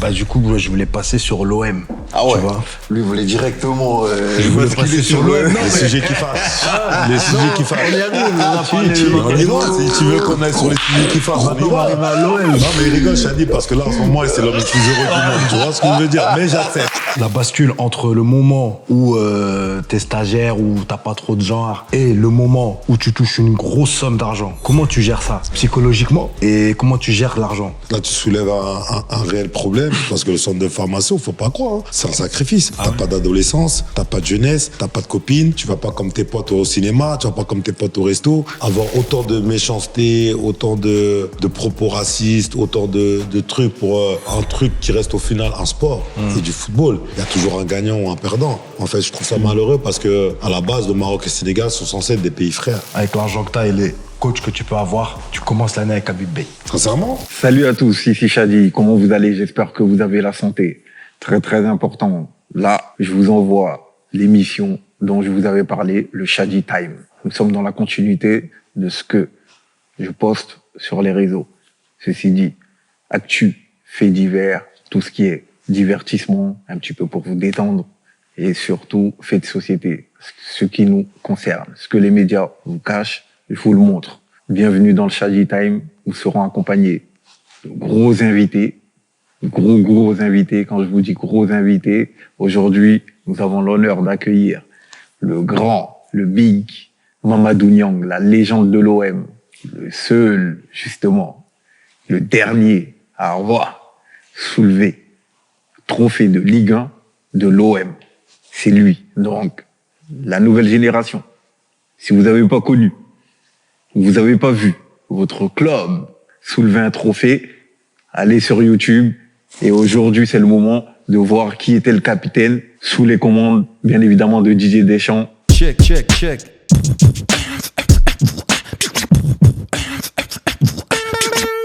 Bah du coup, moi, je voulais passer sur l'OM. Ah ouais. Tu vois. Lui voulait directement. Je voulais passer sur l'OM. Les sujets qui fâchent. Les sujets qui fâchent. On y arrive, on a parlé On y va, si tu veux qu'on aille sur les sujets qui fâchent, on y va. arrive à l'OM. Non, mais il rigole, Shadi, parce que là, en ce moment, c'est l'homme le plus heureux du monde. Tu vois ce que je veux dire? Mais j'accepte. La bascule entre le moment où t'es stagiaire, où t'as pas trop de genre, et le moment où tu touches une grosse somme d'argent. Comment tu gères ça psychologiquement et comment tu gères l'argent? Là, tu soulèves un réel problème, parce que le centre de formation, faut pas croire, hein. C'est un sacrifice. T'as pas d'adolescence, t'as pas de jeunesse, t'as pas de copine, tu vas pas comme tes potes au cinéma, tu vas pas comme tes potes au resto. Avoir autant de méchanceté, autant de propos racistes, autant de trucs pour un truc qui reste au final un sport et du football. Il y a toujours un gagnant ou un perdant. En fait, je trouve ça malheureux parce que, à la base, le Maroc et le Sénégal sont censés être des pays frères. Avec l'argent que t'as et les coachs que tu peux avoir, tu commences l'année avec Habib Bey. Sincèrement? Salut à tous, ici Shadi. Comment vous allez? J'espère que vous avez la santé. Très très important. Là, je vous envoie l'émission dont je vous avais parlé, le Shadi Time. Nous sommes dans la continuité de ce que je poste sur les réseaux. Ceci dit, actu, faits divers, tout ce qui est divertissement, un petit peu pour vous détendre, et surtout faits de société, ce qui nous concerne. Ce que les médias vous cachent, il faut le montrer. Bienvenue dans le Shadi Time. Nous serons accompagnés de gros invités, gros invités. Quand je vous dis gros invités, aujourd'hui, nous avons l'honneur d'accueillir le grand, le big Mamadou Niang, la légende de l'OM, le seul, justement, le dernier à avoir soulevé le trophée de Ligue 1 de l'OM. C'est lui. Donc, la nouvelle génération. Si vous n'avez pas connu, vous n'avez pas vu votre club soulever un trophée, allez sur YouTube. Et aujourd'hui, c'est le moment de voir qui était le capitaine sous les commandes, bien évidemment, de Didier Deschamps. Check.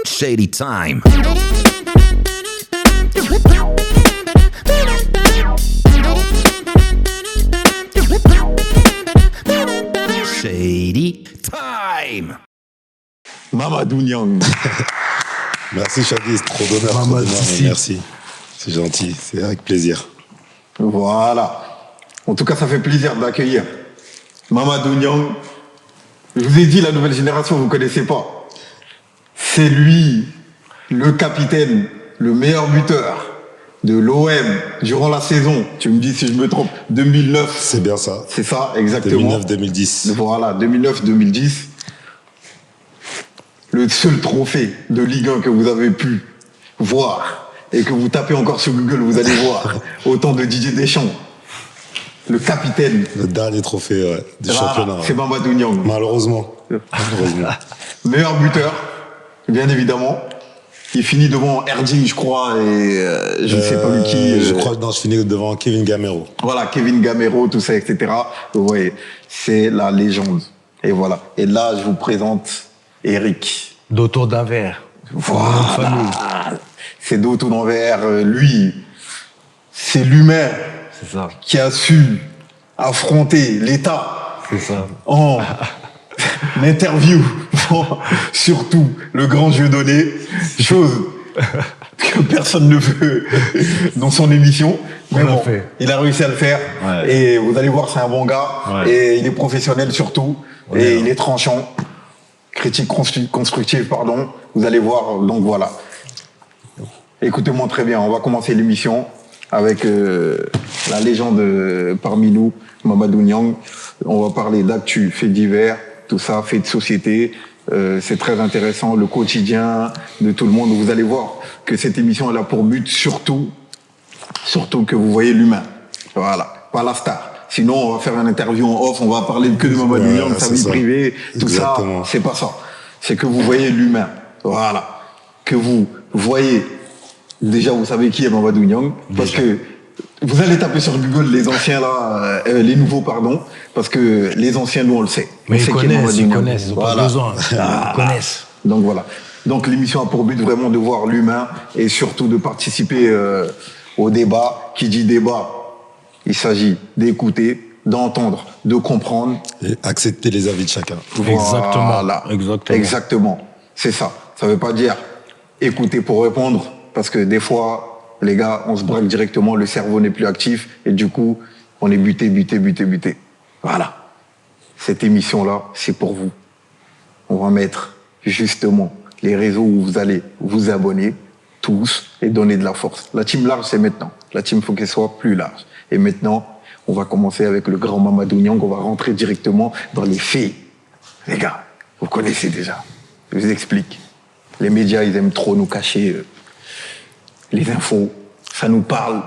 Shady time. Shady time. Mamadou Niang. Merci, Shadi, c'est trop d'honneur. Merci. C'est gentil, c'est avec plaisir. Voilà. En tout cas, ça fait plaisir d'accueillir Mamadou Niang. Je vous ai dit, la nouvelle génération, vous ne connaissez pas. C'est lui, le capitaine, le meilleur buteur de l'OM durant la saison. Tu me dis si je me trompe, 2009. C'est bien ça. C'est ça, exactement. 2009-2010. Voilà, 2009-2010. Le seul trophée de Ligue 1 que vous avez pu voir et que vous tapez encore sur Google, vous allez voir autant de Didier Deschamps. Le capitaine. Le dernier trophée du championnat. C'est Mamadou Niang. Malheureusement. Meilleur buteur, bien évidemment. Il finit devant Erding, je crois, et je ne sais pas lui qui. Je crois que je finis devant Kevin Gamero. Voilà, Kevin Gamero, tout ça, etc. Vous voyez, c'est la légende. Et voilà. Et là, je vous présente Eric. D'autour d'un verre. Voilà. C'est d'autour d'un verre. Lui, c'est l'humain. C'est ça. Qui a su affronter l'État. C'est ça. En interview. Surtout le grand Dieudonné. Chose que personne ne veut dans son émission. Mais bon, il a réussi à le faire. Ouais. Et vous allez voir, c'est un bon gars. Ouais. Et il est professionnel surtout. Ouais, et il est tranchant. Critique constructive, pardon. Vous allez voir. Donc voilà. Écoutez-moi très bien. On va commencer l'émission avec la légende parmi nous, Mamadou Niang. On va parler d'actu, faits divers, tout ça, faits de société. C'est très intéressant, le quotidien de tout le monde. Vous allez voir que cette émission elle a pour but surtout que vous voyez l'humain. Voilà, pas la star. Sinon, on va faire une interview en off, on va parler que de Mamadou Niang, de sa vie privée, tout ça. C'est pas ça. C'est que vous voyez l'humain. Voilà. Que vous voyez. Déjà, vous savez qui est Mamadou Niang, parce que vous allez taper sur Google les anciens là, les nouveaux pardon, parce que les anciens nous on le sait. Mais ils connaissent, ils ont pas besoin. Ils connaissent. Donc voilà. Donc l'émission a pour but vraiment de voir l'humain et surtout de participer au débat. Qui dit débat, il s'agit d'écouter, d'entendre, de comprendre. Et accepter les avis de chacun. Voilà. Exactement. C'est ça. Ça veut pas dire écouter pour répondre. Parce que des fois, les gars, on se braque directement, le cerveau n'est plus actif et du coup, on est buté. Voilà. Cette émission-là, c'est pour vous. On va mettre justement les réseaux où vous allez vous abonner tous et donner de la force. La team large, c'est maintenant. La team, faut qu'elle soit plus large. Et maintenant, on va commencer avec le grand Mamadou Niang. On va rentrer directement dans les faits. Les gars, vous connaissez déjà. Je vous explique. Les médias, ils aiment trop nous cacher les infos. Ça nous parle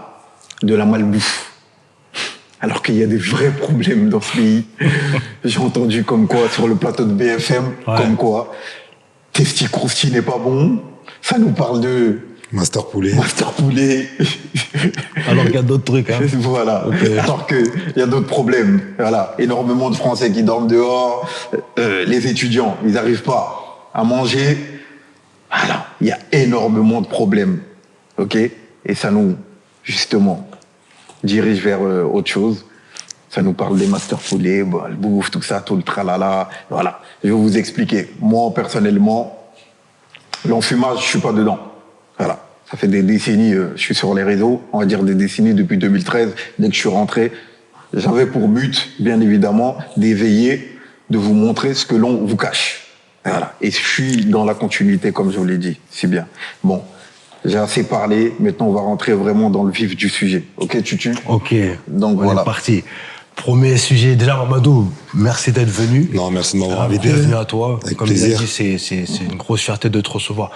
de la malbouffe. Alors qu'il y a des vrais problèmes dans ce pays. J'ai entendu comme quoi, sur le plateau de BFM, comme quoi, Testi Crousti n'est pas bon. Ça nous parle de... Master Poulet. Alors qu'il y a d'autres trucs. Hein. Voilà. Okay. Alors qu'il y a d'autres problèmes. Voilà. Énormément de Français qui dorment dehors. Les étudiants, ils n'arrivent pas à manger. Voilà. Il y a énormément de problèmes. OK? Et ça nous, justement, dirige vers autre chose. Ça nous parle des Master Poulet, le bouffe, tout ça, tout le tralala. Voilà. Je vais vous expliquer. Moi, personnellement, l'enfumage, je suis pas dedans. Voilà. Ça fait des décennies, je suis sur les réseaux, on va dire des décennies depuis 2013. Dès que je suis rentré, j'avais pour but, bien évidemment, d'éveiller, de vous montrer ce que l'on vous cache. Voilà. Et je suis dans la continuité, comme je vous l'ai dit. C'est bien. Bon. J'ai assez parlé. Maintenant, on va rentrer vraiment dans le vif du sujet. Ok, Tutu? Ok. Donc on voilà. est parti. Premier sujet. Déjà, Mamadou, merci d'être venu. Non, merci de m'avoir invité. Bienvenue à toi. Avec Comme plaisir. il a dit, c'est une grosse fierté de te recevoir.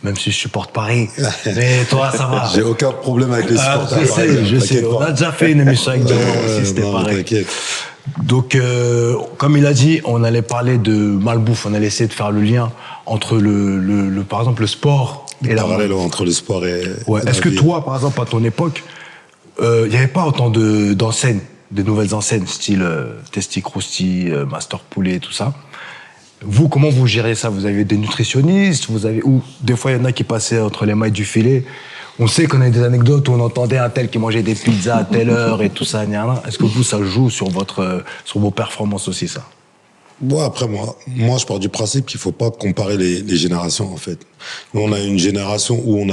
Même si je supporte Paris. Mais toi, ça va. J'ai aucun problème avec les supporters. Je sais. On a déjà fait une émission avec Diamant aussi, c'était pareil. T'inquiète. Donc, comme il a dit, on allait parler de malbouffe. On allait essayer de faire le lien entre par exemple, le sport et la Parallèle entre le sport et Ouais. la Est-ce que vie. toi, par exemple, à ton époque, il n'y avait pas autant d'enseignes, de nouvelles enseignes, style Testi Crousti, Master Poulet, tout ça? Vous, comment vous gérez ça? Vous avez des nutritionnistes? Ou des fois, il y en a qui passaient entre les mailles du filet. On sait qu'on a des anecdotes où on entendait un tel qui mangeait des pizzas à telle heure et tout ça. Est-ce que vous, ça joue sur vos performances aussi, ça? Bon, après, moi, je pars du principe qu'il faut pas comparer les générations, en fait. Nous, on a une génération où on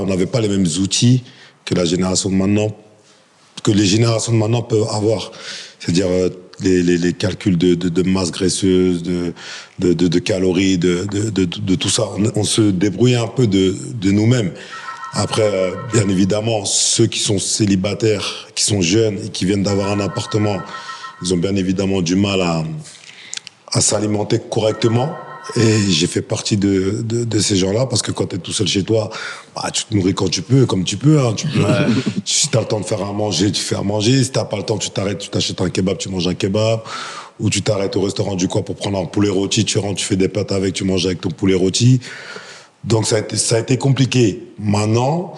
n'avait pas les mêmes outils que la génération de maintenant, que les générations de maintenant peuvent avoir. C'est-à-dire, les calculs de masse graisseuse, de calories, de tout ça. On se débrouille un peu de nous-mêmes. Après, bien évidemment, ceux qui sont célibataires, qui sont jeunes et qui viennent d'avoir un appartement, ils ont bien évidemment du mal à s'alimenter correctement. Et j'ai fait partie de ces gens-là, parce que quand tu es tout seul chez toi, bah, tu te nourris quand tu peux, comme tu peux. Hein. Si tu as le temps de faire à manger, tu fais à manger. Si tu n'as pas le temps, tu t'arrêtes, tu t'achètes un kebab, tu manges un kebab. Ou tu t'arrêtes au restaurant du coin pour prendre un poulet rôti, tu rentres, tu fais des pâtes avec, tu manges avec ton poulet rôti. Donc ça a été compliqué. Maintenant,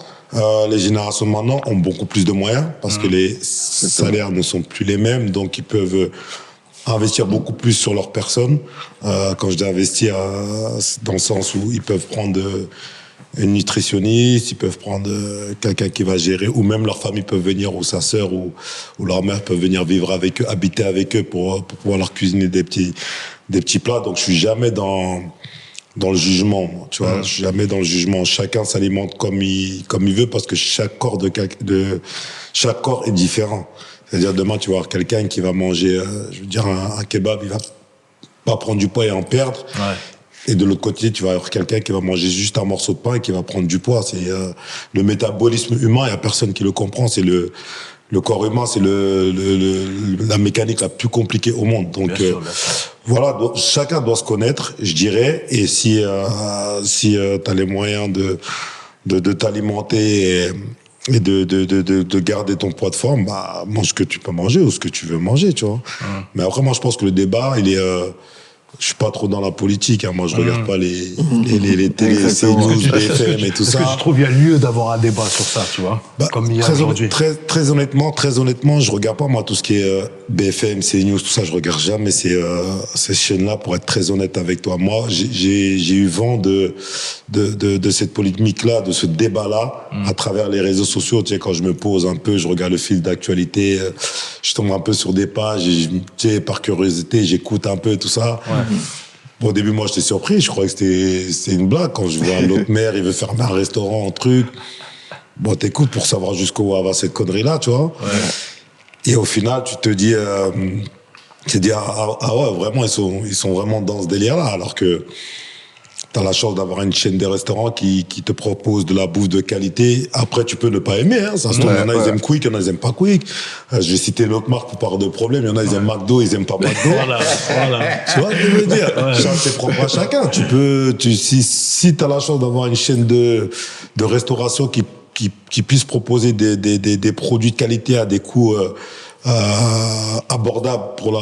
les générations de maintenant ont beaucoup plus de moyens, parce que les salaires ne sont plus les mêmes, donc ils peuvent investir beaucoup plus sur leur personne. Quand je dis investir, dans le sens où ils peuvent prendre une nutritionniste, ils peuvent prendre quelqu'un qui va gérer, ou même leur famille peut venir, ou sa sœur ou leur mère peuvent venir vivre avec eux, habiter avec eux pour pouvoir leur cuisiner des petits plats. Donc je suis jamais dans le jugement, tu vois. Je suis jamais dans le jugement. Chacun s'alimente comme il veut, parce que chaque corps chaque corps est différent. C'est-à-dire, demain, tu vas avoir quelqu'un qui va manger, je veux dire, un kebab, il va pas prendre du poids et en perdre. Ouais. Et de l'autre côté, tu vas avoir quelqu'un qui va manger juste un morceau de pain et qui va prendre du poids. C'est le métabolisme humain, il y a personne qui le comprend. C'est le corps humain, c'est la mécanique la plus compliquée au monde. Donc, bien sûr. voilà, donc, chacun doit se connaître, je dirais. Et si t'as les moyens de t'alimenter et de garder ton poids de forme, bah, mange ce que tu peux manger ou ce que tu veux manger, tu vois. Mais après, moi, je pense que le débat, je suis pas trop dans la politique, hein. Moi, je regarde pas les télé, CNews, BFM et tout ça. Parce que je trouve qu'il y a lieu d'avoir un débat sur ça, tu vois. Bah, comme il y a aujourd'hui. Très honnêtement, je regarde pas, moi, tout ce qui est BFM, CNews, tout ça, je regarde jamais ces chaînes-là, pour être très honnête avec toi. Moi, j'ai eu vent de cette polémique-là, de ce débat-là, à travers les réseaux sociaux. Tu sais, quand je me pose un peu, je regarde le fil d'actualité, je tombe un peu sur des pages, tu sais, par curiosité, j'écoute un peu tout ça. Ouais. Bon, au début, moi, j'étais surpris. Je croyais que c'était une blague. Quand je vois l'autre maire, il veut fermer un restaurant, un truc. Bon, t'écoutes pour savoir jusqu'où va cette connerie-là, tu vois. Et au final, tu te dis, ah ouais, vraiment, ils sont vraiment dans ce délire-là, alors que t'as la chance d'avoir une chaîne de restaurants qui te propose de la bouffe de qualité. Après, tu peux ne pas aimer, hein. Ça se trouve, il y en a, ils aiment Quick, il y en a, ils aiment pas Quick. Je vais citer une autre marque pour parler de problème. Il y en a, ils aiment McDo, ils aiment pas McDo. Voilà. Tu vois ce que je veux dire? C'est propre à chacun. Si t'as la chance d'avoir une chaîne de restauration qui puisse proposer des produits de qualité à des coûts, abordables pour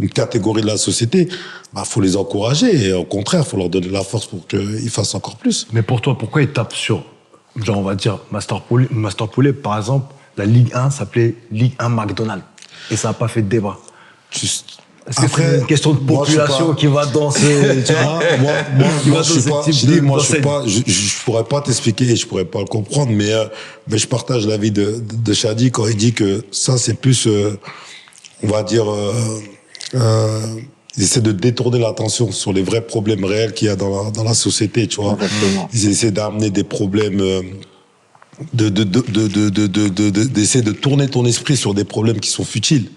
une catégorie de la société, bah, faut les encourager et au contraire, faut leur donner la force pour qu'ils fassent encore plus. Mais pour toi, pourquoi ils tapent sur, genre, on va dire, Master Poulet, par exemple, la Ligue 1 s'appelait Ligue 1 McDonald's. Et ça n'a pas fait de débat. Est-ce que c'est une question de population qui va dans ce, tu vois? Moi, je pourrais pas t'expliquer et je pourrais pas le comprendre, mais je partage l'avis de Shadi quand il dit que ça, c'est plus, on va dire, ils essaient de détourner l'attention sur les vrais problèmes réels qu'il y a dans la société, tu vois. Exactement. Ils essaient d'amener des problèmes, d'essayer de tourner ton esprit sur des problèmes qui sont futiles.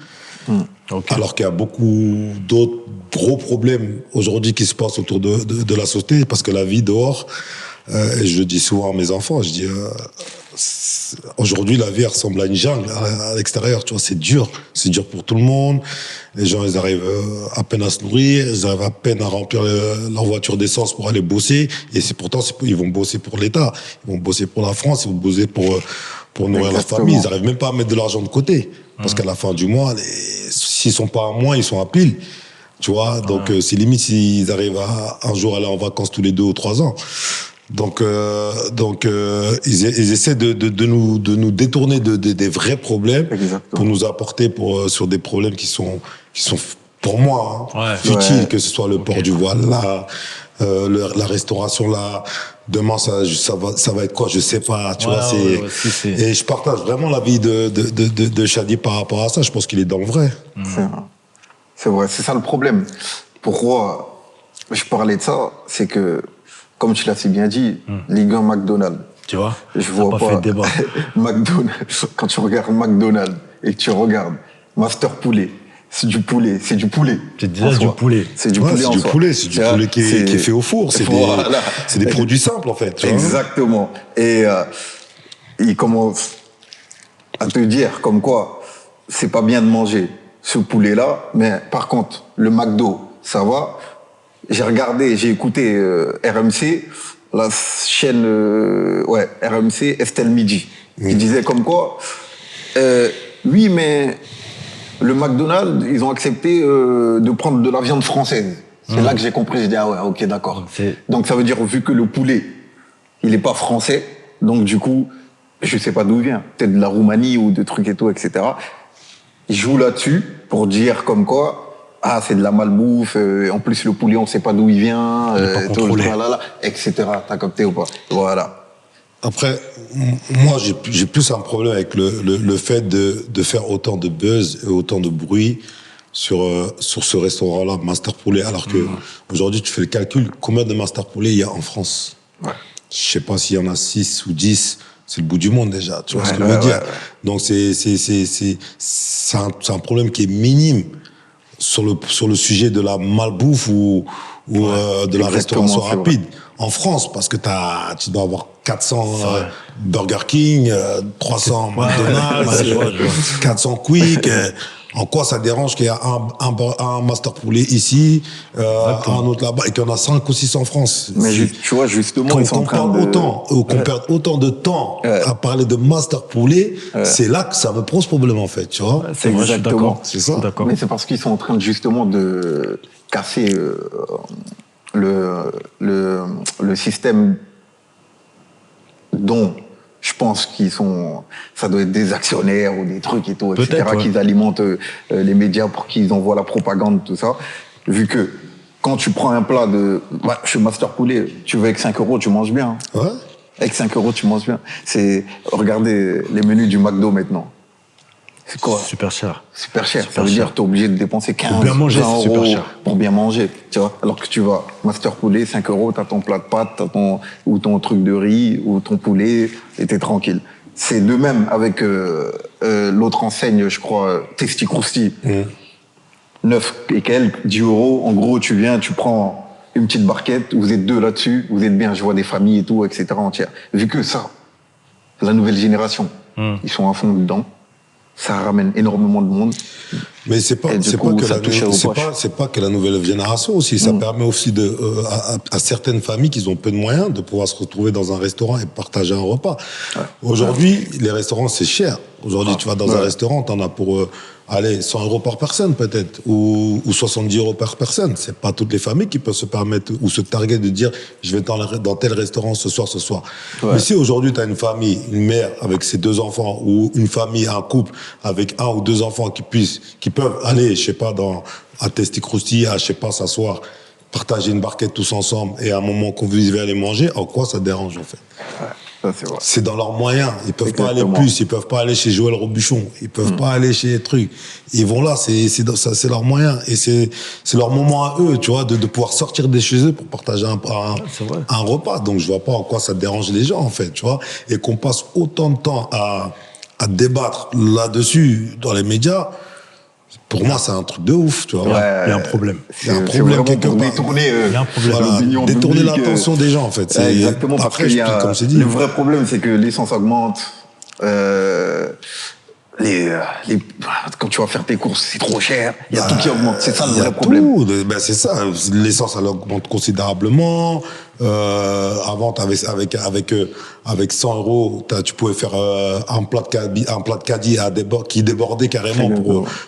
Okay. Alors qu'il y a beaucoup d'autres gros problèmes aujourd'hui qui se passent autour de la société, parce que la vie dehors, et je le dis souvent à mes enfants, je dis, aujourd'hui la vie ressemble à une jungle à l'extérieur, tu vois, c'est dur pour tout le monde. Les gens, ils arrivent à peine à se nourrir, ils arrivent à peine à remplir leur voiture d'essence pour aller bosser, et ils vont bosser pour l'État, ils vont bosser pour la France, ils vont bosser pour nourrir leur famille, ils arrivent même pas à mettre de l'argent de côté. Parce qu'à la fin du mois, s'ils sont pas à moins, ils sont à pile. Tu vois, donc c'est limite s'ils arrivent à un jour aller en vacances tous les 2 ou 3 ans. Donc ils essaient de nous détourner des vrais problèmes. Exactement. Pour nous apporter sur des problèmes qui sont pour moi futiles, que ce soit le port du voile là, la restauration là. Demain, ça va être quoi? Je sais pas, tu vois, et je partage vraiment l'avis de Shadi par rapport à ça. Je pense qu'il est dans le vrai. C'est vrai, c'est ça le problème. Pourquoi je parlais de ça? C'est que, comme tu l'as si bien dit, Ligue 1 McDonald's. Tu vois? Je vois pas fait pas de débat. McDonald's. Quand tu regardes McDonald's et que tu regardes Master Poulet, c'est du poulet. C'est déjà en du soi. poulet. C'est du Ouais, poulet c'est en du soi. poulet, c'est du poulet qui est fait au four. C'est des produits simples, en fait. Tu vois. Exactement. Et il commence à te dire comme quoi c'est pas bien de manger ce poulet-là, mais par contre, le McDo, ça va. J'ai écouté RMC, la chaîne RMC Estelle Midi, qui disait comme quoi, oui, mais le McDonald's, ils ont accepté de prendre de la viande française. C'est là que j'ai compris, j'ai dit, ah ouais, ok, d'accord. Donc ça veut dire, vu que le poulet, il est pas français, donc du coup, je sais pas d'où il vient, peut-être de la Roumanie ou de trucs et tout, etc. Ils jouent là-dessus pour dire comme quoi, ah, c'est de la malbouffe, en plus le poulet, on sait pas d'où il vient, etc. T'as capté ou pas? Voilà. Après, moi, j'ai plus un problème avec le fait de faire autant de buzz et autant de bruit sur ce restaurant-là, Master Poulet, alors que aujourd'hui, tu fais le calcul, combien de Master Poulet il y a en France? Ouais. Je sais pas s'il y en a 6 ou 10, c'est le bout du monde déjà, tu vois ce que je veux dire? Donc c'est un problème qui est minime sur le sujet de la malbouffe ou de la restauration rapide en France, parce que tu dois avoir 400 Burger King, 300 McDonald's, 400 Quick. En quoi ça dérange qu'il y a un Master Poulet ici, un autre là-bas, et qu'il y en a 5 ou 6 en France? Mais tu vois, justement, ils sont en train qu'on perd autant de temps à parler de Master Poulet, c'est là que ça me pose problème, en fait, tu vois. C'est vrai, exactement. C'est ça. Mais c'est parce qu'ils sont en train justement de casser le système dont je pense ça doit être des actionnaires ou des trucs et tout, etc., qu'ils alimentent les médias pour qu'ils envoient la propagande, tout ça. Vu que quand tu prends un plat chez Master Poulet, tu veux avec 5 euros, tu manges bien. Ouais. Avec 5 euros, tu manges bien. Regardez les menus du McDo maintenant. C'est quoi? Super cher. Super cher. Super Ça veut cher. dire que t'es obligé de dépenser 15 bien manger, 20 c'est super euros cher. pour bien manger. Tu vois? Alors que tu vas Master Poulet, 5 euros, t'as ton plat de pâtes, ou ton truc de riz, ou ton poulet, et t'es tranquille. C'est de même avec l'autre enseigne, je crois, Testi Crousti. 9 et quelques, 10 euros. En gros, tu viens, tu prends une petite barquette, vous êtes deux là-dessus, vous êtes bien, je vois des familles et tout, etc. entières. Vu que ça, la nouvelle génération, ils sont à fond dedans, ça ramène énormément de monde. Mais c'est pas, Et du c'est coup, pas que ça la, touche aux c'est poches. pas, c'est pas que la nouvelle génération aussi. Ça permet aussi à certaines familles qui ont peu de moyens de pouvoir se retrouver dans un restaurant et partager un repas. Aujourd'hui, les restaurants, c'est cher. Aujourd'hui, tu vas dans un restaurant, t'en as pour, allez, 100 euros par personne, peut-être, ou 70 euros par personne. C'est pas toutes les familles qui peuvent se permettre, ou se targuer de dire, je vais dans tel restaurant ce soir. Mais si aujourd'hui, t'as une famille, une mère avec ses 2 enfants, ou une famille, un couple avec 1 ou 2 enfants qui peuvent aller, je sais pas, à Testi Crousti, à, je sais pas, s'asseoir, partager une barquette tous ensemble, et à un moment convivial aller manger, en quoi ça dérange, en fait? Ça, c'est vrai. C'est dans leurs moyens. Ils peuvent pas aller Exactement. plus. Ils peuvent pas aller chez Joël Robuchon. Ils peuvent pas aller chez les trucs. Ils vont là. C'est leurs moyens. Et c'est leur moment à eux, tu vois, de pouvoir sortir de chez eux pour partager c'est vrai. un repas. Donc, je vois pas en quoi ça dérange les gens, en fait, tu vois. Et qu'on passe autant de temps à débattre là-dessus dans les médias. Pour moi, c'est un truc de ouf, tu vois. Il y a un problème. Il y a un C'est problème vraiment quelque pour part. détourner, Il y a un problème. Voilà, l'opinion détourner publique, l'attention des gens, en fait. C'est- Exactement, parce Après, qu'il y a, comme je t'ai dit. le vrai problème, c'est que l'essence augmente. Quand tu vas faire tes courses, c'est trop cher. Il y a tout qui augmente. C'est ça le Il y a vrai problème. tout. Ben, c'est ça. L'essence, elle augmente considérablement. Avant, avec 100 euros, tu pouvais faire un plat de caddie qui débordait carrément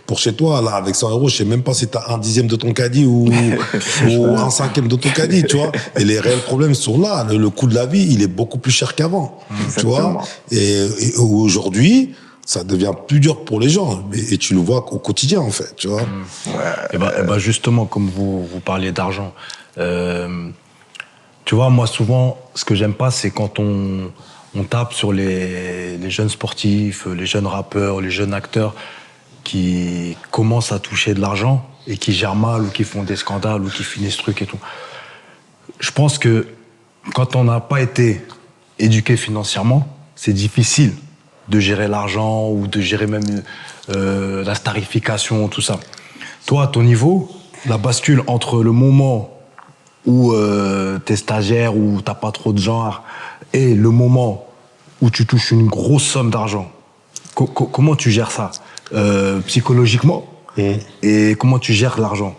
pour chez toi. Là, avec 100 euros, je sais même pas si tu as un dixième de ton caddie ou un cinquième de ton caddie, tu vois. Et les réels problèmes sont là. Le coût de la vie, il est beaucoup plus cher qu'avant, tu vois. Et aujourd'hui, ça devient plus dur pour les gens. Et tu le vois au quotidien, en fait, tu vois. Et ben justement, comme vous parliez d'argent, tu vois, moi souvent, ce que j'aime pas, c'est quand on tape sur les jeunes sportifs, les jeunes rappeurs, les jeunes acteurs qui commencent à toucher de l'argent et qui gèrent mal ou qui font des scandales ou qui finissent trucs et tout. Je pense que quand on n'a pas été éduqué financièrement, c'est difficile de gérer l'argent ou de gérer même la starification, tout ça. Toi, à ton niveau, la bascule entre le moment où t'es stagiaire, où t'as pas trop de genre, et le moment où tu touches une grosse somme d'argent, comment tu gères ça psychologiquement et comment tu gères l'argent?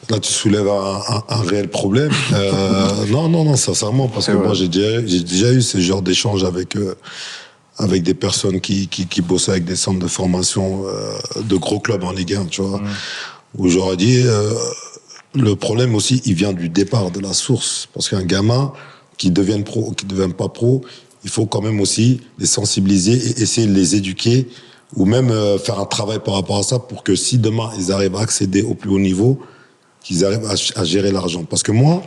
Là, tu soulèves un réel problème. Non, sincèrement, parce que moi, j'ai déjà eu ce genre d'échange avec des personnes qui bossaient avec des centres de formation de gros clubs en Ligue 1, tu vois, où j'aurais dit, le problème aussi, il vient du départ, de la source. Parce qu'un gamin qui devienne pro ou qui ne devienne pas pro, il faut quand même aussi les sensibiliser et essayer de les éduquer ou même faire un travail par rapport à ça pour que si demain, ils arrivent à accéder au plus haut niveau, qu'ils arrivent à gérer l'argent. Parce que moi,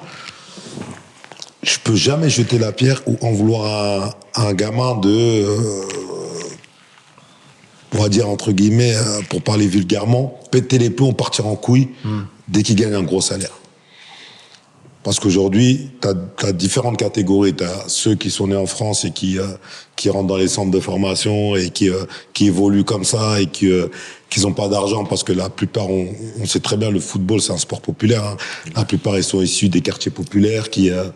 je peux jamais jeter la pierre ou en vouloir à un gamin on va dire entre guillemets, pour parler vulgairement, péter les plombs, partir en couille dès qu'il gagne un gros salaire. Parce qu'aujourd'hui, t'as différentes catégories. T'as ceux qui sont nés en France et qui rentrent dans les centres de formation et qui évoluent comme ça et qui ont pas d'argent parce que la plupart, on sait très bien, le football, c'est un sport populaire. Hein. La plupart, ils sont issus des quartiers populaires qui ont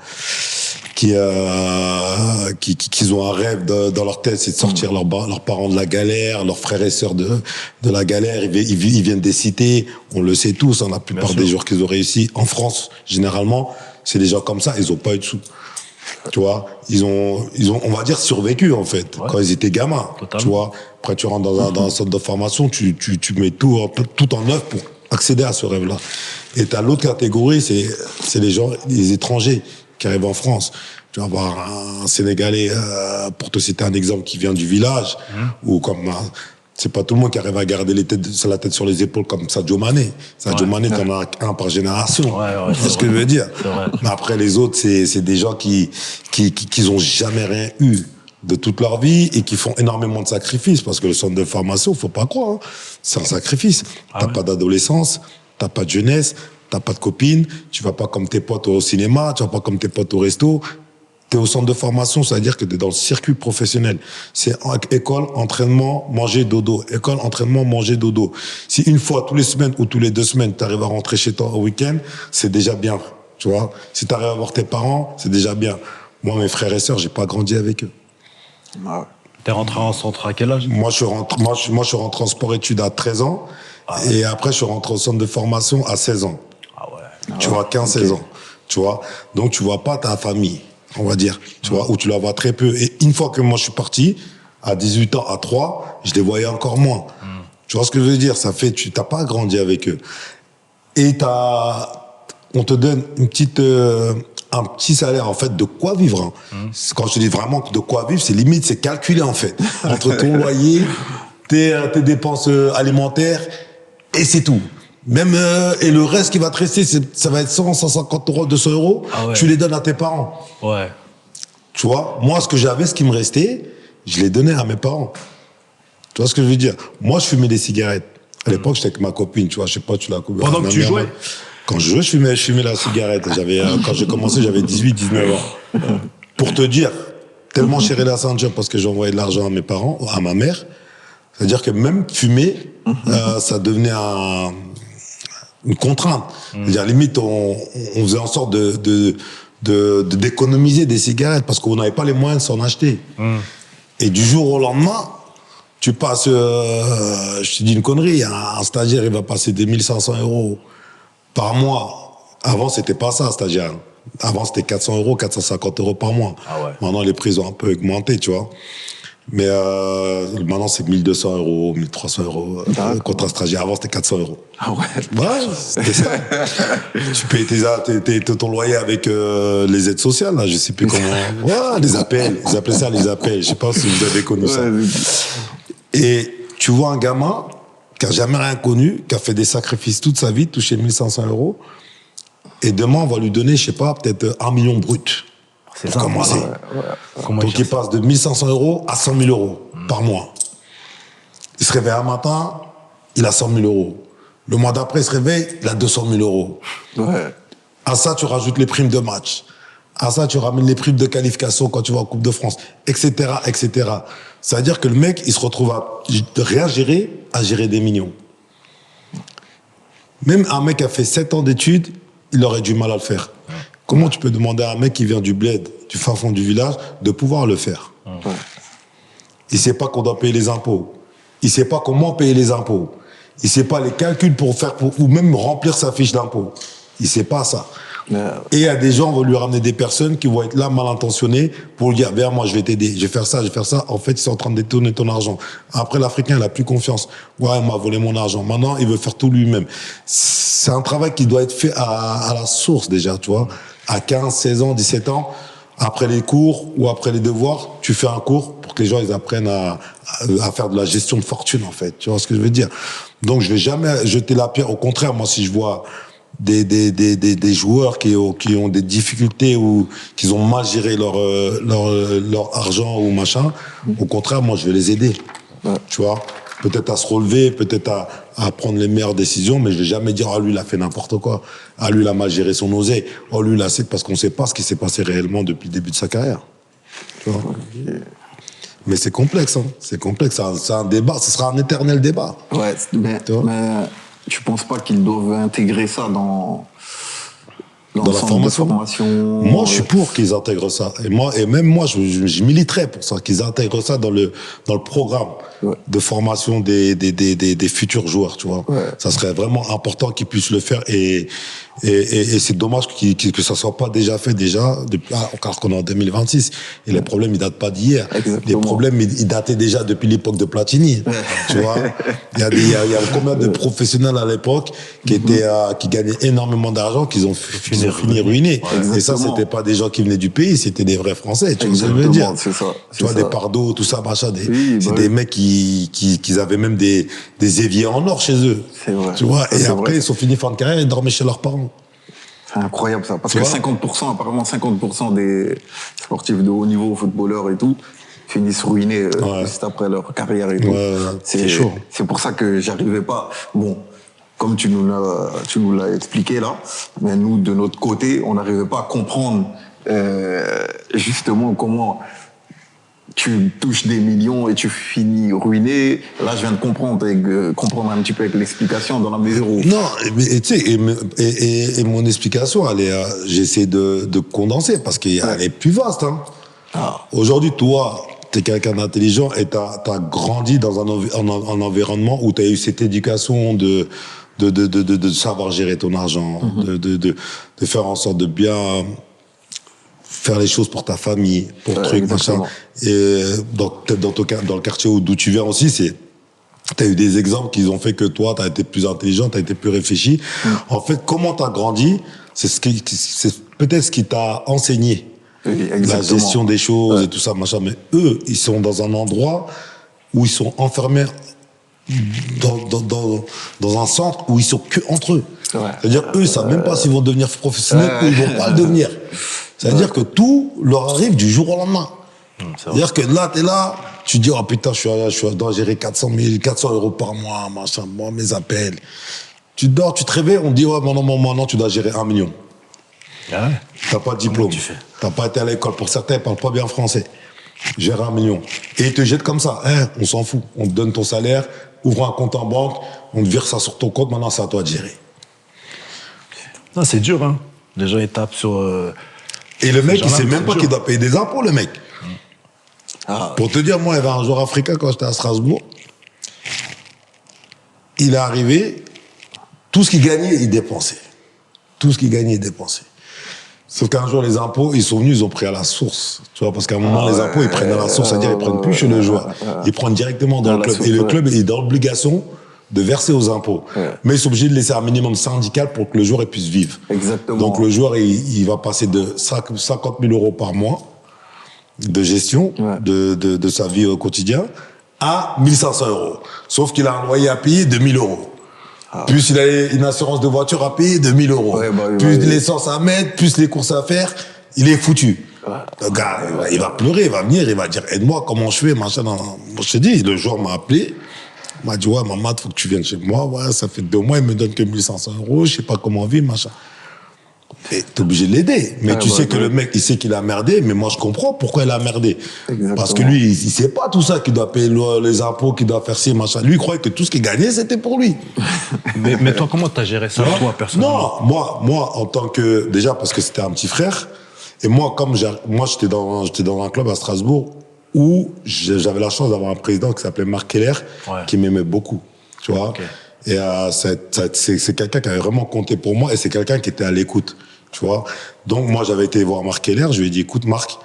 un rêve dans leur tête, c'est de sortir leurs parents de la galère, leurs frères et sœurs de la galère. Ils viennent des cités, on le sait tous. Hein, la plupart des joueurs qui ont réussi en France, généralement, c'est des gens comme ça. Ils ont pas eu de sous. Tu vois, ils ont, on va dire, survécu en fait quand ils étaient gamins. Totalement. Tu vois, après tu rentres dans un centre de formation, tu mets tout en œuvre pour accéder à ce rêve-là. Et t'as l'autre catégorie, c'est les gens, les étrangers qui arrivent en France. Tu vas avoir un Sénégalais, pour te citer un exemple, qui vient du village, ou comme c'est pas tout le monde qui arrive à garder la tête sur les épaules comme Sadio Mané. Sadio Mané, t'en as un par génération. C'est ce que je veux dire. Mais après les autres, c'est des gens qui ont jamais rien eu. de toute leur vie et qui font énormément de sacrifices parce que le centre de formation, faut pas croire, hein, c'est un sacrifice. T'as pas d'adolescence, t'as pas de jeunesse, t'as pas de copine, tu vas pas comme tes potes au cinéma, tu vas pas comme tes potes au resto. T'es au centre de formation, c'est-à-dire que t'es dans le circuit professionnel. C'est école, entraînement, manger, dodo. École, entraînement, manger, dodo. Si une fois tous les semaines ou tous les 2 semaines, t'arrives à rentrer chez toi au week-end, c'est déjà bien, tu vois. Si t'arrives à voir tes parents, c'est déjà bien. Moi, mes frères et sœurs, j'ai pas grandi avec eux. Ah ouais. T'es rentré en centre à quel âge? Moi, je suis rentré en sport-études à 13 ans. Et après, je suis rentré au centre de formation à 16 ans. Ah ouais. Tu vois, 15-16 ans. Tu vois. Donc, tu vois pas ta famille, on va dire. Tu vois, ou tu la vois très peu. Et une fois que moi, je suis parti, à 18 ans, à 3, je les voyais encore moins. Tu vois ce que je veux dire? Ça fait, tu t'as pas grandi avec eux. Et on te donne un petit salaire, en fait, de quoi vivre. Hein. Quand je te dis vraiment de quoi vivre, c'est limite, c'est calculé, en fait. Entre ton loyer, tes dépenses alimentaires, et c'est tout. Même, et le reste qui va te rester, ça va être 100, 150 euros, 200 euros, Ah ouais. tu les donnes à tes parents. Ouais. Tu vois, moi, ce que j'avais, ce qui me restait, je les donnais à mes parents. Tu vois ce que je veux dire? Moi, je fumais des cigarettes. À l'époque, j'étais avec ma copine, tu vois, je sais pas, tu l'as coupé. Pendant que tu jouais? Quand je jouais, je fumais la cigarette. Quand j'ai commencé, j'avais 18, 19 ans. Pour te dire, tellement je serrais la ceinture parce que j'envoyais de l'argent à mes parents, à ma mère. C'est-à-dire que même fumer, ça devenait une contrainte. C'est-à-dire, limite, on faisait en sorte d'économiser des cigarettes parce qu'on n'avait pas les moyens de s'en acheter. Et du jour au lendemain, tu passes, je te dis une connerie, un stagiaire, il va passer 2500 euros par mois. Avant, c'était pas ça, stagiaire. Avant, c'était 400 euros, 450 euros par mois. Ah ouais. Maintenant, les prix ont un peu augmenté, tu vois. Mais maintenant, c'est 1200 euros, 1300 euros. Contre un stagiaire. Avant, c'était 400 euros. Ah ouais. Ouais, c'était ça. Tu payes ton loyer avec les aides sociales, là, je sais plus comment. Ouais, les appels. Ils appelaient ça les appels. Je sais pas si vous avez connu ça. Et tu vois un gamin qui a jamais rien connu, qui a fait des sacrifices toute sa vie, touché 1500 euros, et demain, on va lui donner, je sais pas, peut-être 1 million brut. C'est Pour ça. commencer. Comment Donc, il passe de 1500 euros à 100 000 euros par mois. Il se réveille un matin, il a 100 000 euros. Le mois d'après, il se réveille, il a 200 000 euros. Ouais. À ça, tu rajoutes les primes de match. À ça, tu ramènes les primes de qualification quand tu vas en Coupe de France, etc., etc. C'est-à-dire que le mec, il se retrouve à rien gérer, à gérer des millions. Même un mec qui a fait 7 ans d'études, il aurait du mal à le faire. Comment tu peux demander à un mec qui vient du bled, du fin fond du village, de pouvoir le faire? Il sait pas qu'on doit payer les impôts. Il sait pas comment payer les impôts. Il sait pas les calculs ou même remplir sa fiche d'impôt. Il sait pas ça. Et il y a des gens, on va lui ramener des personnes qui vont être là mal intentionnées pour lui dire, viens, moi, je vais t'aider, je vais faire ça, je vais faire ça. En fait, ils sont en train de détourner ton argent. Après, l'Africain, il a plus confiance. Ouais, il m'a volé mon argent. Maintenant, il veut faire tout lui-même. C'est un travail qui doit être fait à la source, déjà, tu vois. À 15, 16 ans, 17 ans, après les cours ou après les devoirs, tu fais un cours pour que les gens, ils apprennent à faire de la gestion de fortune, en fait. Tu vois ce que je veux dire? Donc, je vais jamais jeter la pierre. Au contraire, moi, si je vois des joueurs qui ont des difficultés ou qui ont mal géré leur argent ou machin, au contraire, moi, je vais les aider. Tu vois, peut-être à se relever, peut-être à prendre les meilleures décisions, mais je vais jamais dire, lui, il a fait n'importe quoi. Lui, il a mal géré son oseille. Lui, il a c'est parce qu'on sait pas ce qui s'est passé réellement depuis le début de sa carrière. Tu vois. Mais c'est complexe, hein. C'est complexe. C'est un débat. Ce sera un éternel débat. Ouais, mais tu penses pas qu'ils doivent intégrer ça dans la formation. Moi, je suis pour qu'ils intègrent ça. Et même moi, je militerais pour ça, qu'ils intègrent ça dans le programme de formation des futurs joueurs, tu vois. Ouais. Ça serait vraiment important qu'ils puissent le faire et c'est dommage que ça soit pas déjà fait depuis, car qu'on est en 2026. Et les problèmes, ils datent pas d'hier. Les problèmes, ils dataient déjà depuis l'époque de Platini. Tu vois. Il y a combien de professionnels à l'époque qui gagnaient énormément d'argent, qu'ils ont fini ruinés. Et ça, c'était pas des gens qui venaient du pays, c'était des vrais Français. Tu vois ce que je veux dire? C'est ça. Tu vois, des Pardo, tout ça, machin. C'est des mecs qui avaient même des éviers en or chez eux. C'est vrai. Tu vois. Et après, ils sont finis fin de carrière et dormaient chez leurs parents. C'est incroyable ça. Parce que 50%, apparemment 50% des sportifs de haut niveau, footballeurs et tout, finissent ruinés Ouais. juste après leur carrière et tout. Ouais, c'est chaud. C'est pour ça que j'arrivais pas. Bon, comme tu nous l'as expliqué là, mais nous de notre côté, on n'arrivait pas à comprendre justement comment tu touches des millions et tu finis ruiné. Là, je viens de comprendre, comprendre un petit peu avec l'explication dans la mesure où... Non, mais tu sais, et mon explication, j'essaie de condenser parce qu'elle est plus vaste. Hein. Ah. Aujourd'hui, toi, tu es quelqu'un d'intelligent et tu as grandi dans un environnement où tu as eu cette éducation de savoir gérer ton argent, de faire en sorte de bien faire les choses pour ta famille, pour truc, machin. Et dans le quartier d'où tu viens aussi, t'as eu des exemples qui ont fait que toi, t'as été plus intelligent, t'as été plus réfléchi. En fait, comment t'as grandi, c'est peut-être ce qui t'a enseigné. Oui, la gestion des choses et tout ça, machin. Mais eux, ils sont dans un endroit où ils sont enfermés dans un centre où ils sont que entre eux. Ouais. C'est-à-dire, eux, ils savent même pas s'ils vont devenir professionnels ou ils vont pas le devenir. C'est-à-dire que tout leur arrive du jour au lendemain. C'est-à-dire que là, t'es là, tu dis, oh putain, je dois gérer 400 euros par mois, machin, moi, mes appels. Tu dors, tu te réveilles, on te dit, ouais, maintenant, tu dois gérer 1 million. Ah ouais. T'as pas de diplôme. Comment tu fais? T'as pas été à l'école. Pour certains, ils parlent pas bien français. Gère 1 million. Et ils te jettent comme ça. On s'en fout. On te donne ton salaire, ouvre un compte en banque, on te vire ça sur ton compte, maintenant, c'est à toi de gérer. Non, c'est dur, hein. Les gens, ils tapent sur... Et le mec, Ces il gens-là, sait même c'est pas dur. qu'il doit payer des impôts, le mec. Ah, Pour te dire, moi, il y avait un joueur africain quand j'étais à Strasbourg. Il est arrivé, tout ce qu'il gagnait, il dépensait. Tout ce qu'il gagnait, il dépensait. Sauf qu'un jour, les impôts, ils sont venus, ils ont pris à la source. Tu vois, parce qu'à un moment, les impôts, ils prennent à la source, c'est-à-dire ils prennent plus chez le joueur. Ils prennent directement dans le club. Et le club est dans l'obligation de verser aux impôts. Mais ils sont obligés de laisser un minimum syndical pour que le joueur puisse vivre. Exactement. Donc le joueur, il va passer de 50 000 euros par mois de gestion de sa vie au quotidien à 1 500 euros. Sauf qu'il a un loyer à payer de 1 000 euros. Plus il a une assurance de voiture à payer de 1 000 euros. Plus l'essence à mettre, plus les courses à faire, il est foutu. Le gars, il va pleurer, il va venir, il va dire aide-moi, comment je fais, machin. Moi, je te dis, le joueur m'a appelé, il m'a dit ouais, maman, il faut que tu viennes chez moi. Ouais, ça fait 2 mois, il me donne que 1 500 euros, je sais pas comment vivre, machin. Et t'es obligé de l'aider. Mais tu sais que le mec, il sait qu'il a merdé, mais moi je comprends pourquoi il a merdé. Exactement. Parce que lui, il sait pas tout ça, qu'il doit payer les impôts, qu'il doit faire ci, machin. Lui, il croyait que tout ce qu'il gagnait, c'était pour lui. Mais toi, comment t'as géré ça, toi, personnellement? Non, moi, en tant que, déjà parce que c'était un petit frère, et moi, j'étais dans un club à Strasbourg où j'avais la chance d'avoir un président qui s'appelait Marc Keller, qui m'aimait beaucoup, tu vois. Okay. Et c'est quelqu'un qui avait vraiment compté pour moi, et c'est quelqu'un qui était à l'écoute, tu vois. Donc moi, j'avais été voir Marc Keller, je lui ai dit, écoute Marc,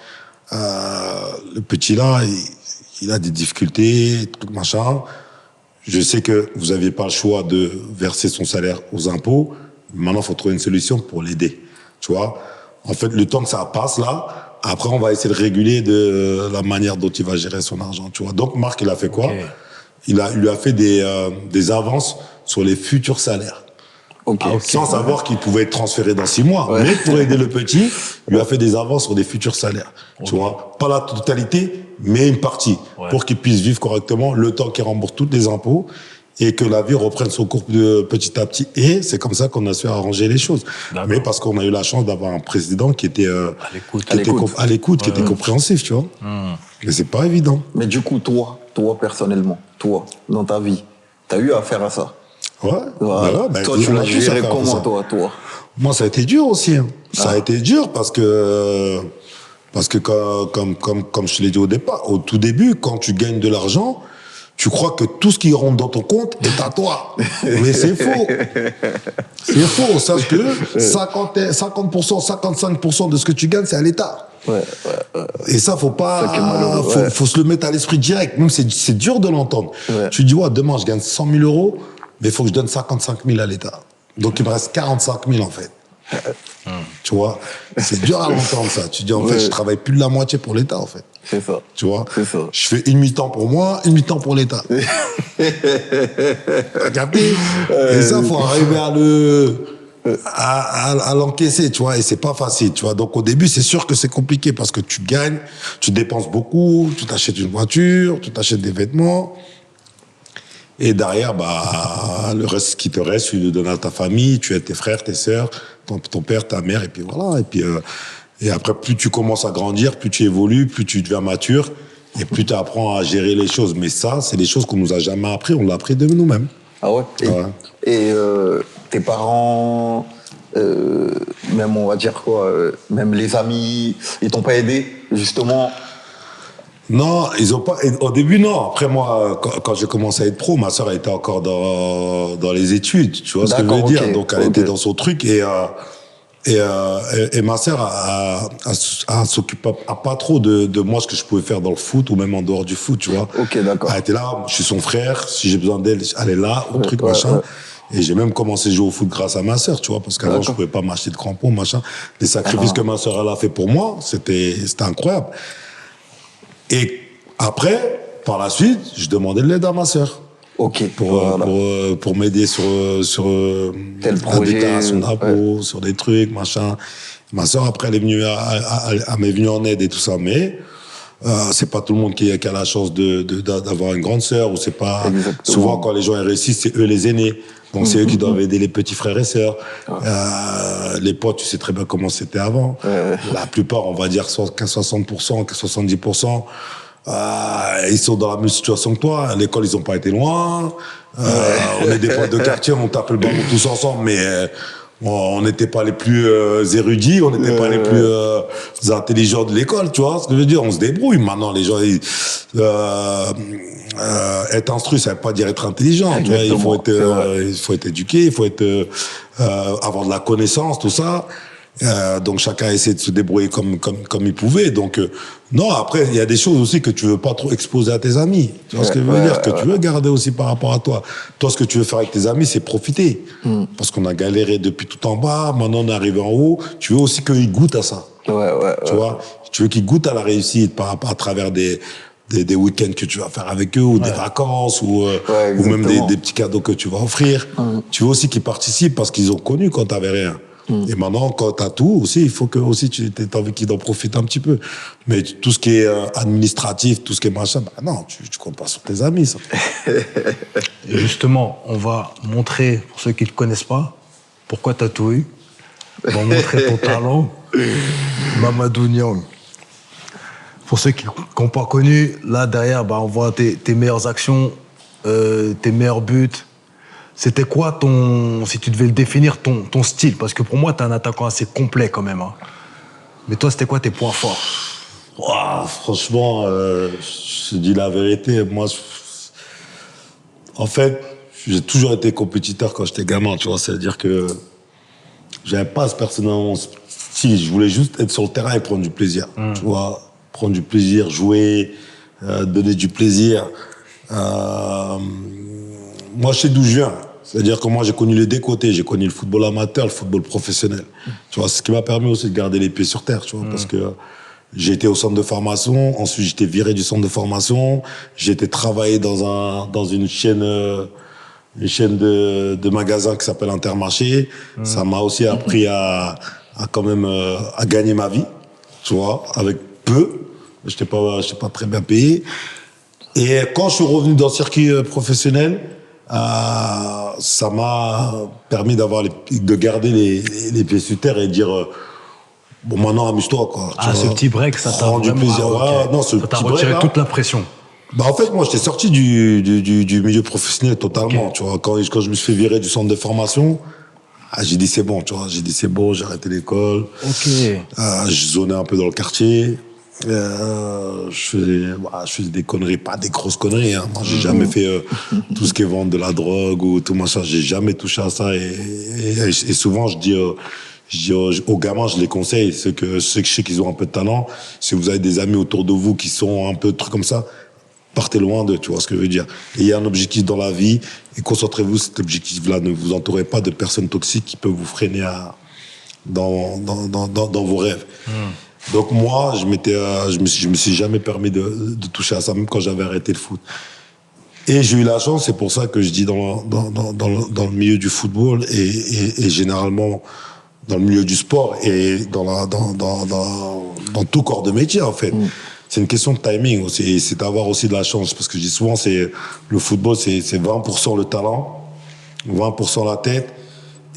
le petit là, il a des difficultés, tout machin. Je sais que vous n'aviez pas le choix de verser son salaire aux impôts. Maintenant, il faut trouver une solution pour l'aider, tu vois. En fait, le temps que ça passe là, après, on va essayer de réguler de la manière dont il va gérer son argent, tu vois. Donc Marc, il a fait quoi? Il lui a fait des avances sur les futurs salaires. Sans savoir qu'il pouvait être transféré dans 6 mois. Mais pour aider le petit, il lui a fait des avances sur des futurs salaires. Tu vois, pas la totalité, mais une partie. Pour qu'il puisse vivre correctement le temps qu'il rembourse tous les impôts et que la vie reprenne son cours petit à petit. Et c'est comme ça qu'on a su arranger les choses. Mais parce qu'on a eu la chance d'avoir un président qui était à l'écoute, qui était compréhensif, tu vois. Mais c'est pas évident. Mais du coup, toi personnellement, toi, dans ta vie, t'as eu affaire à ça? Ouais. Toi, tu l'as géré comment, toi? Moi, ça a été dur aussi. Hein. Ça a été dur parce que comme je te l'ai dit au départ, au tout début, quand tu gagnes de l'argent, tu crois que tout ce qui rentre dans ton compte est à toi. Mais c'est faux. C'est faux. Sache que 50%, 55% de ce que tu gagnes, c'est à l'État. Et ça, faut pas, faut se le mettre à l'esprit direct. Même c'est dur de l'entendre. Tu dis, ouais, demain, je gagne 100 000 euros, mais il faut que je donne 55 000 à l'État. Donc, il me reste 45 000, en fait. Tu vois, c'est dur à l'entendre, ça. Tu dis, en fait, je travaille plus de la moitié pour l'État, en fait. C'est ça. Tu vois, c'est ça. Je fais une mi-temps pour moi, une mi-temps pour l'État. T'as capté? Et ça, faut arriver à l'encaisser, tu vois, et c'est pas facile, tu vois. Donc au début, c'est sûr que c'est compliqué parce que tu gagnes, tu dépenses beaucoup, tu t'achètes une voiture, tu t'achètes des vêtements. Et derrière, bah, le reste qui te reste, tu le donnes à ta famille, tu aides tes frères, tes sœurs, ton père, ta mère, et puis voilà. Et après, plus tu commences à grandir, plus tu évolues, plus tu deviens mature, et plus tu apprends à gérer les choses. Mais ça, c'est des choses qu'on nous a jamais appris, on l'a appris de nous-mêmes. Ah ouais. Et tes parents, même on va dire quoi, même les amis, ils t'ont pas aidé, justement? Non, ils ont pas. Au début, non. Après, moi, quand j'ai commencé à être pro, ma sœur était encore dans les études. Tu vois ce que je veux dire? Ok, Donc, elle était dans son truc et ma sœur s'occupe pas trop de moi, ce que je pouvais faire dans le foot ou même en dehors du foot, tu vois. Ok, d'accord. Elle était là, je suis son frère. Si j'ai besoin d'elle, elle est là, au truc, machin. Et j'ai même commencé à jouer au foot grâce à ma sœur, tu vois, parce qu'avant, je pouvais pas m'acheter de crampons, machin. Les sacrifices que ma sœur, elle a fait pour moi, c'était incroyable. Et après, par la suite, je demandais de l'aide à ma sœur. Ok. Pour m'aider sur tel la projet, déclaration d'impôt, sur des trucs, machin. Ma sœur, après, elle est venue, elle m'est venue en aide et tout ça, mais c'est pas tout le monde qui a la chance d'avoir une grande sœur, ou c'est pas... Exactement. Souvent, quand les gens réussissent, c'est eux les aînés. Donc, c'est eux qui doivent aider les petits frères et sœurs. Les potes, tu sais très bien comment c'était avant. La plupart, on va dire 60%, 70%, ils sont dans la même situation que toi. À l'école, ils ont pas été loin. On est des potes de quartier, on tape le ballon tous ensemble, mais on n'était pas les plus érudits, on n'était pas les plus intelligents de l'école, tu vois ce que je veux dire. On se débrouille. Maintenant, les gens, être instruit, ça veut pas dire être intelligent. Tu vois, il faut être éduqué, il faut avoir de la connaissance, tout ça. Donc chacun essaie de se débrouiller comme il pouvait. Donc non, après il y a des choses aussi que tu veux pas trop exposer à tes amis. Tu vois ce que je veux dire, que tu veux garder aussi par rapport à toi. Toi, ce que tu veux faire avec tes amis, c'est profiter. Parce qu'on a galéré depuis tout en bas, maintenant on est arrivé en haut. Tu veux aussi qu'ils goûtent à ça. Tu vois, tu veux qu'ils goûtent à la réussite à travers des week-ends que tu vas faire avec eux, ou des vacances, ou même des petits cadeaux que tu vas offrir. Tu veux aussi qu'ils participent parce qu'ils ont connu quand t'avais rien. Et maintenant, quand t'as tout aussi, il faut que aussi tu aies envie qu'ils en profitent un petit peu. Mais tout ce qui est administratif, tout ce qui est machin, bah non, tu comptes pas sur tes amis, ça. Et justement, on va montrer, pour ceux qui ne te connaissent pas, pourquoi t'as tout eu. On va montrer ton talent. Mamadou Niang. Pour ceux qui n'ont pas connu, là derrière, bah, on voit tes meilleures actions, tes meilleurs buts. C'était quoi si tu devais le définir, ton style? Parce que pour moi, t'es un attaquant assez complet quand même. Hein. Mais toi, c'était quoi tes points forts? Wow, franchement, je te dis la vérité. Moi, en fait, j'ai toujours été compétiteur quand j'étais gamin, tu vois. C'est-à-dire que j'avais pas personnellement style. Je voulais juste être sur le terrain et prendre du plaisir. Tu vois, prendre du plaisir, jouer, donner du plaisir. Moi, je sais d'où je viens. C'est-à-dire que moi, j'ai connu les deux côtés. J'ai connu le football amateur, le football professionnel. Tu vois, ce qui m'a permis aussi de garder les pieds sur terre, tu vois, parce que j'ai été au centre de formation. Ensuite, j'étais viré du centre de formation. J'ai été travailler dans une chaîne de magasins qui s'appelle Intermarché. Ça m'a aussi appris à quand même à gagner ma vie, tu vois, avec peu. J'étais pas très bien payé. Et quand je suis revenu dans le circuit professionnel, ça m'a permis de garder les pieds sur terre et de dire bon, maintenant amuse-toi, quoi. Ce petit break, ça t'a rendu plaisir. Okay. Non, ce ça t'a petit retiré break, toute la pression. Bah en fait, moi, j'étais sorti du milieu professionnel totalement. Tu vois, quand je me suis fait virer du centre de formation, j'ai dit c'est bon, tu vois. J'ai dit c'est bon, j'ai arrêté l'école. Je zonais un peu dans le quartier. Je faisais des conneries, pas des grosses conneries. Hein. Moi, j'ai jamais fait tout ce qui est vente de la drogue ou tout machin. J'ai jamais touché à ça. Et souvent, je dis aux gamins, je les conseille, ceux que je sais qu'ils ont un peu de talent. Si vous avez des amis autour de vous qui sont un peu trucs comme ça, partez loin d'eux, tu vois ce que je veux dire. Ayez un objectif dans la vie et concentrez-vous sur cet objectif-là. Ne vous entourez pas de personnes toxiques qui peuvent vous freiner dans vos rêves. Donc moi, je me suis jamais permis de toucher à ça, même quand j'avais arrêté le foot. Et j'ai eu la chance, c'est pour ça que je dis dans le milieu du football et généralement dans le milieu du sport et dans tout corps de métier, en fait. C'est une question de timing aussi, et c'est d'avoir aussi de la chance. Parce que je dis souvent, le football, c'est 20% le talent, 20% la tête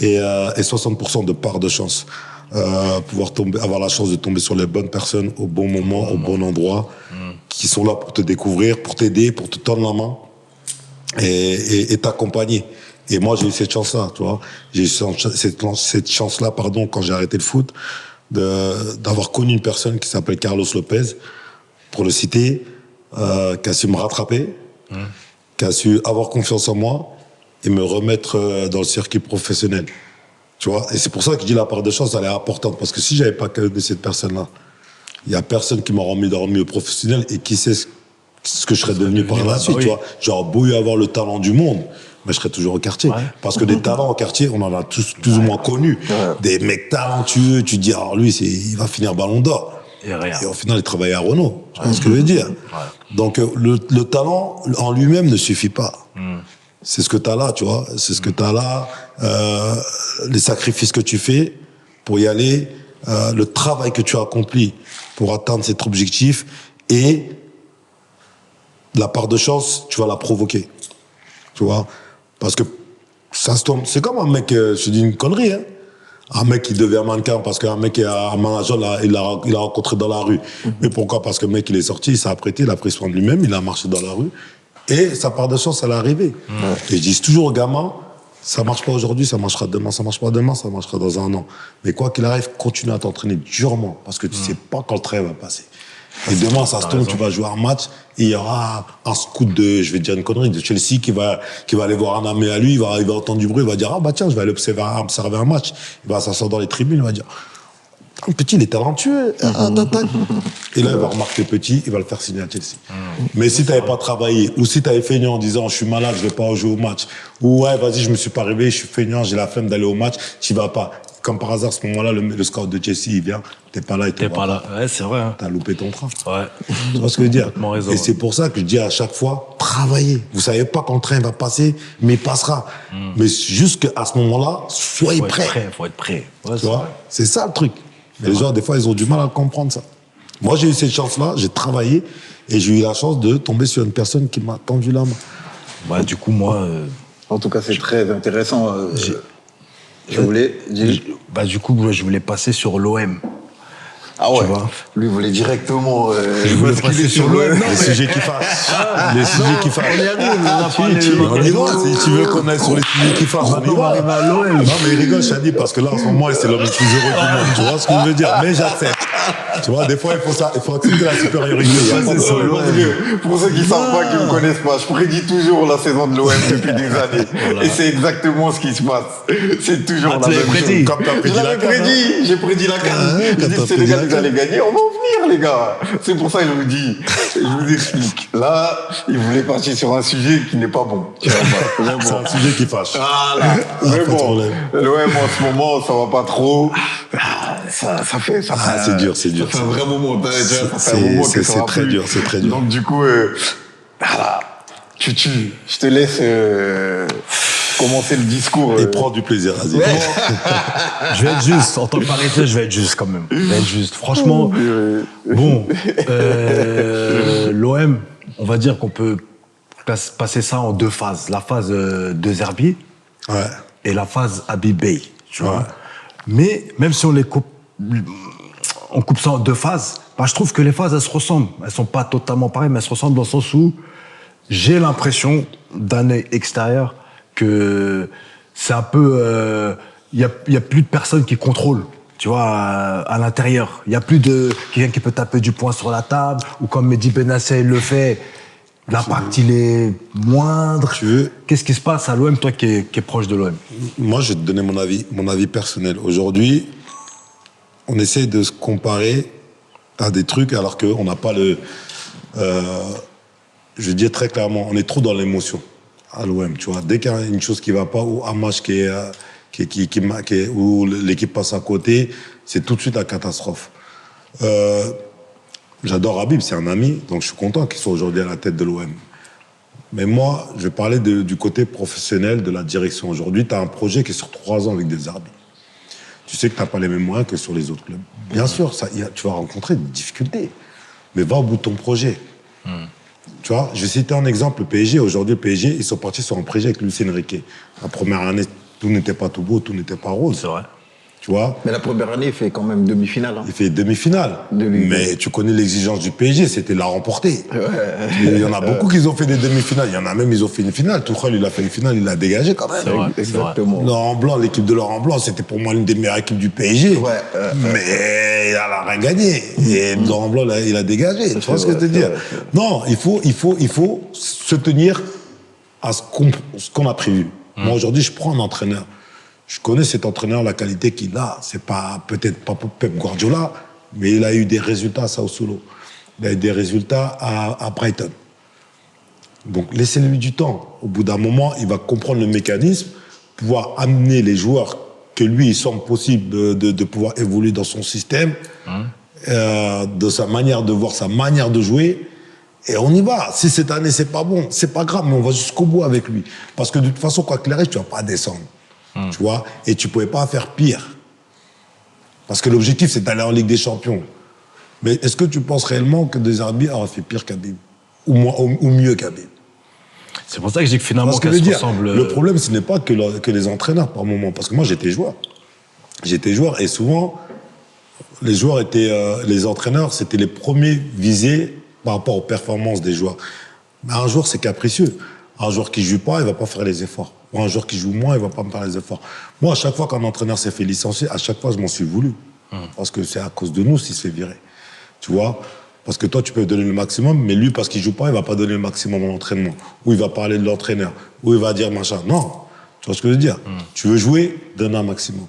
et 60% de part de chance. Avoir la chance de tomber sur les bonnes personnes au bon moment, au bon endroit, qui sont là pour te découvrir, pour t'aider, pour te tendre la main et t'accompagner. Et moi, j'ai eu cette chance-là, tu vois. J'ai eu cette chance-là, quand j'ai arrêté le foot, d'avoir connu une personne qui s'appelle Carlos Lopez, pour le citer, qui a su me rattraper, qui a su avoir confiance en moi et me remettre dans le circuit professionnel. Tu vois, et c'est pour ça que je dis la part de chance, elle est importante. Parce que si j'avais pas connu cette personne-là, il y a personne qui m'a remis dans le milieu professionnel et qui sait ce que je serais devenu par la suite, tu vois. J'aurais beau y avoir le talent du monde, mais je serais toujours au quartier. Ouais. Parce que des talents au quartier, on en a tous plus ou moins connus. Ouais. Des mecs talentueux, tu te dis, alors lui, il va finir Ballon d'Or. Et au final, il travaille à Renault. Tu vois ce que je veux dire? Ouais. Donc, le talent en lui-même ne suffit pas. C'est ce que tu as là, tu vois. C'est ce que tu as là, les sacrifices que tu fais pour y aller, le travail que tu as accompli pour atteindre cet objectif et la part de chance, tu vas la provoquer. Tu vois? Parce que ça se tombe. C'est comme un mec, je te dis une connerie, hein. Un mec qui devient mannequin parce qu'un mec, un manager, il l'a rencontré dans la rue. Mais pourquoi? Parce que le mec, il est sorti, il s'est apprêté, il a pris soin de lui-même, il a marché dans la rue. Et sa part de chance, elle est arrivée. Et je dis toujours aux gamins, ça marche pas aujourd'hui, ça marchera demain. Ça marche pas demain, ça marchera dans un an. Mais quoi qu'il arrive, continue à t'entraîner durement. Parce que tu sais pas quand le train va passer. Et demain, ça se tombe, tu vas jouer un match, et il y aura un scout je vais te dire une connerie, de Chelsea qui va aller voir un ami à lui, il va entendre du bruit, il va dire, ah bah tiens, je vais aller observer un match. Il va s'asseoir dans les tribunes, il va dire, le petit, il est talentueux. Et là, il va remarquer le petit, il va le faire signer à Chelsea. Mais si tu n'avais pas travaillé, ou si tu avais feignant en disant, je suis malade, je ne vais pas jouer au match, ou ouais, vas-y, je me suis pas réveillé, je suis feignant, j'ai la flemme d'aller au match, tu vas pas. Comme par hasard, à ce moment-là, le scout de Chelsea, il vient, t'es pas là, t'es pas là. Ouais, c'est vrai. Hein. T'as loupé ton train. Ouais. Tu vois ce que je veux dire? Raison, et c'est pour ça que je dis à chaque fois, travaillez. Vous savez pas quand le train va passer, mais il passera. Mais jusqu'à ce moment-là, soyez prêts. Faut être prêt. Ouais, tu vois? C'est ça le truc. Mais les gens, des fois, ils ont du mal à comprendre ça. Moi, j'ai eu cette chance-là, j'ai travaillé, et j'ai eu la chance de tomber sur une personne qui m'a tendu la main. Bah, du coup, moi... En tout cas, c'est très intéressant. Je voulais... du coup, je voulais passer sur l'OM. Ah ouais, lui voulait directement... je voulais passer sur l'OM. Les sujets qui fâchent. Les sujets qui fâchent. On y va, si tu veux qu'on aille sur les sujets qui fâchent, on y va. À l'OM. Non, mais il rigole, Chadi, parce que là, en ce moment, c'est l'homme le plus heureux du monde. Tu vois ce que je veux dire? Mais j'accepte. Tu vois, des fois, il faut accepter la supériorité. Pour ceux qui ne savent pas, qui ne me connaissent pas, je prédis toujours la saison de l'OM depuis des années. Voilà. Et c'est exactement ce qui se passe. C'est toujours la même chose. Comme tu as prédit la CAN. J'ai prédit la CAN. J'ai dit, le Sénégal, vous allez gagner, on va en venir, les gars. C'est pour ça que je vous dis, je vous explique. Là, il voulait partir sur un sujet qui n'est pas bon. C'est un sujet qui fâche. Voilà. Mais bon, l'OM en ce moment, ça va pas trop. Ça fait. C'est dur, c'est dur. Ça fait un vrai moment. C'est très dur, c'est très dur. Donc, du coup, voilà. Tutu, je te laisse commencer le discours. Et prends du plaisir, vas-y. Je vais être juste, en tant que parisien, je vais être juste quand même. Je vais être juste. Franchement, bon, l'OM, on va dire qu'on peut passer ça en deux phases. La phase de Zerbi et la phase Habib Beye, tu vois. Mais même si on coupe ça en deux phases, bah, je trouve que les phases, elles se ressemblent. Elles sont pas totalement pareilles, mais elles se ressemblent dans le sens où j'ai l'impression, d'un œil extérieur, que c'est un peu... y a plus de personnes qui contrôlent, tu vois, à l'intérieur. Il y a plus de quelqu'un qui peut taper du poing sur la table, ou comme Mehdi Benassel le fait, l'impact, il est moindre. Qu'est-ce qui se passe à l'OM, toi qui es proche de l'OM? Moi, je vais te donner mon avis personnel. Aujourd'hui, on essaie de se comparer à des trucs alors qu'on n'a pas le... je veux dire très clairement, on est trop dans l'émotion à l'OM, tu vois. Dès qu'il y a une chose qui va pas, ou un match où l'équipe passe à côté, c'est tout de suite la catastrophe. J'adore Habib, c'est un ami, donc je suis content qu'il soit aujourd'hui à la tête de l'OM. Mais moi, je vais parler du côté professionnel de la direction. Aujourd'hui, tu as un projet qui est sur 3 ans avec des arbitres. Tu sais que tu n'as pas les mêmes moyens que sur les autres clubs. Bien sûr, tu vas rencontrer des difficultés. Mais va au bout de ton projet. Tu vois, je vais citer un exemple, le PSG. Aujourd'hui, le PSG, ils sont partis sur un projet avec Luis Enrique. La première année, tout n'était pas tout beau, tout n'était pas rose. C'est vrai. Tu vois, Mais la première année, il fait quand même demi-finale. Hein. il fait demi-finale. Mais tu connais l'exigence du PSG, c'était la remporter. Il y en a beaucoup qui ont fait des demi-finales. Il y en a même, ils ont fait une finale. Tuchel, il a fait une finale, il l'a dégagé quand même. C'est vrai, Exactement. Laurent Blanc, l'équipe de Laurent Blanc, c'était pour moi l'une des meilleures équipes du PSG. Mais il a rien gagné. Et Laurent Blanc, il a dégagé. Tu vois ce que je veux dire? Non, il faut se tenir à ce qu'on a prévu. Moi, aujourd'hui, je prends un entraîneur. Je connais cet entraîneur, la qualité qu'il a. C'est pas, peut-être pas Pep Guardiola, mais il a eu des résultats à Sao Paulo. Il a eu des résultats à Brighton. Donc, laissez-lui du temps. Au bout d'un moment, il va comprendre le mécanisme, pouvoir amener les joueurs que lui, il semble possible de pouvoir évoluer dans son système, de sa manière de voir, sa manière de jouer. Et on y va. Si cette année, c'est pas bon, c'est pas grave, mais on va jusqu'au bout avec lui. Parce que de toute façon, quoi qu'il arrive, tu vas pas descendre. Tu vois, et tu pouvais pas faire pire. Parce que l'objectif, c'est d'aller en Ligue des Champions. Mais est-ce que tu penses réellement que des arbitres auraient fait pire qu'Habib ou mieux qu'Habib? C'est pour ça que je dis que finalement, Parce que qu'elle se je veux dire, ressemble. le problème, ce n'est pas que les entraîneurs, par moment. Parce que moi, j'étais joueur. J'étais joueur, et souvent, les joueurs étaient, les entraîneurs, c'était les premiers visés par rapport aux performances des joueurs. Mais un joueur, c'est capricieux. Un joueur qui joue pas, il va pas faire les efforts. Ou un joueur qui joue moins, il va pas me faire les efforts. Moi, à chaque fois qu'un entraîneur s'est fait licencier, à chaque fois, je m'en suis voulu. Parce que c'est à cause de nous s'il se fait virer. Tu vois? Parce que toi, tu peux donner le maximum, mais lui, parce qu'il joue pas, il va pas donner le maximum à l'entraînement. Ou il va parler de l'entraîneur. Ou il va dire machin. Non. Tu vois ce que je veux dire? Tu veux jouer, donne un maximum.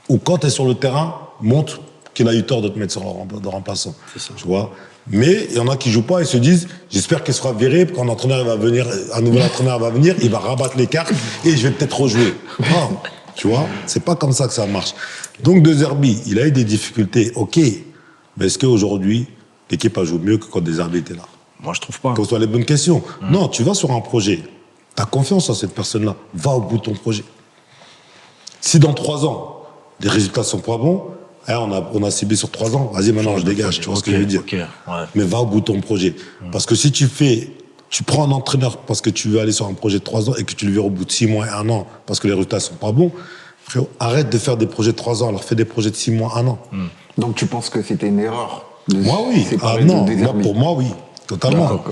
Ou quand tu es sur le terrain, montre qu'il a eu tort de te mettre sur le remplaçant. C'est ça. Tu vois? Mais il y en a qui jouent pas et se disent, j'espère qu'il sera viré, quand un entraîneur va venir, un nouvel entraîneur va venir, il va rabattre les cartes et je vais peut-être rejouer. Non, tu vois, c'est pas comme ça que ça marche. Donc De Zerbi, il a eu des difficultés, ok, mais est-ce qu'aujourd'hui, l'équipe a joué mieux que quand De Zerbi était là? Moi, je trouve pas. Qu'on soit les bonnes questions. Non, tu vas sur un projet, tu as confiance en cette personne-là, va au bout de ton projet. Si dans 3 ans, les résultats sont pas bons, on a ciblé sur 3 ans, vas-y maintenant je dégage, tu vois ce que je veux dire. Mais va au bout de ton projet. Parce que si tu prends un entraîneur parce que tu veux aller sur un projet de 3 ans et que tu le verras au bout de 6 mois et 1 an parce que les résultats sont pas bons, frérot, arrête de faire des projets de 3 ans, alors fais des projets de 6 mois, 1 an. Donc tu penses que c'était une erreur Moi oui, non, pour moi oui, totalement.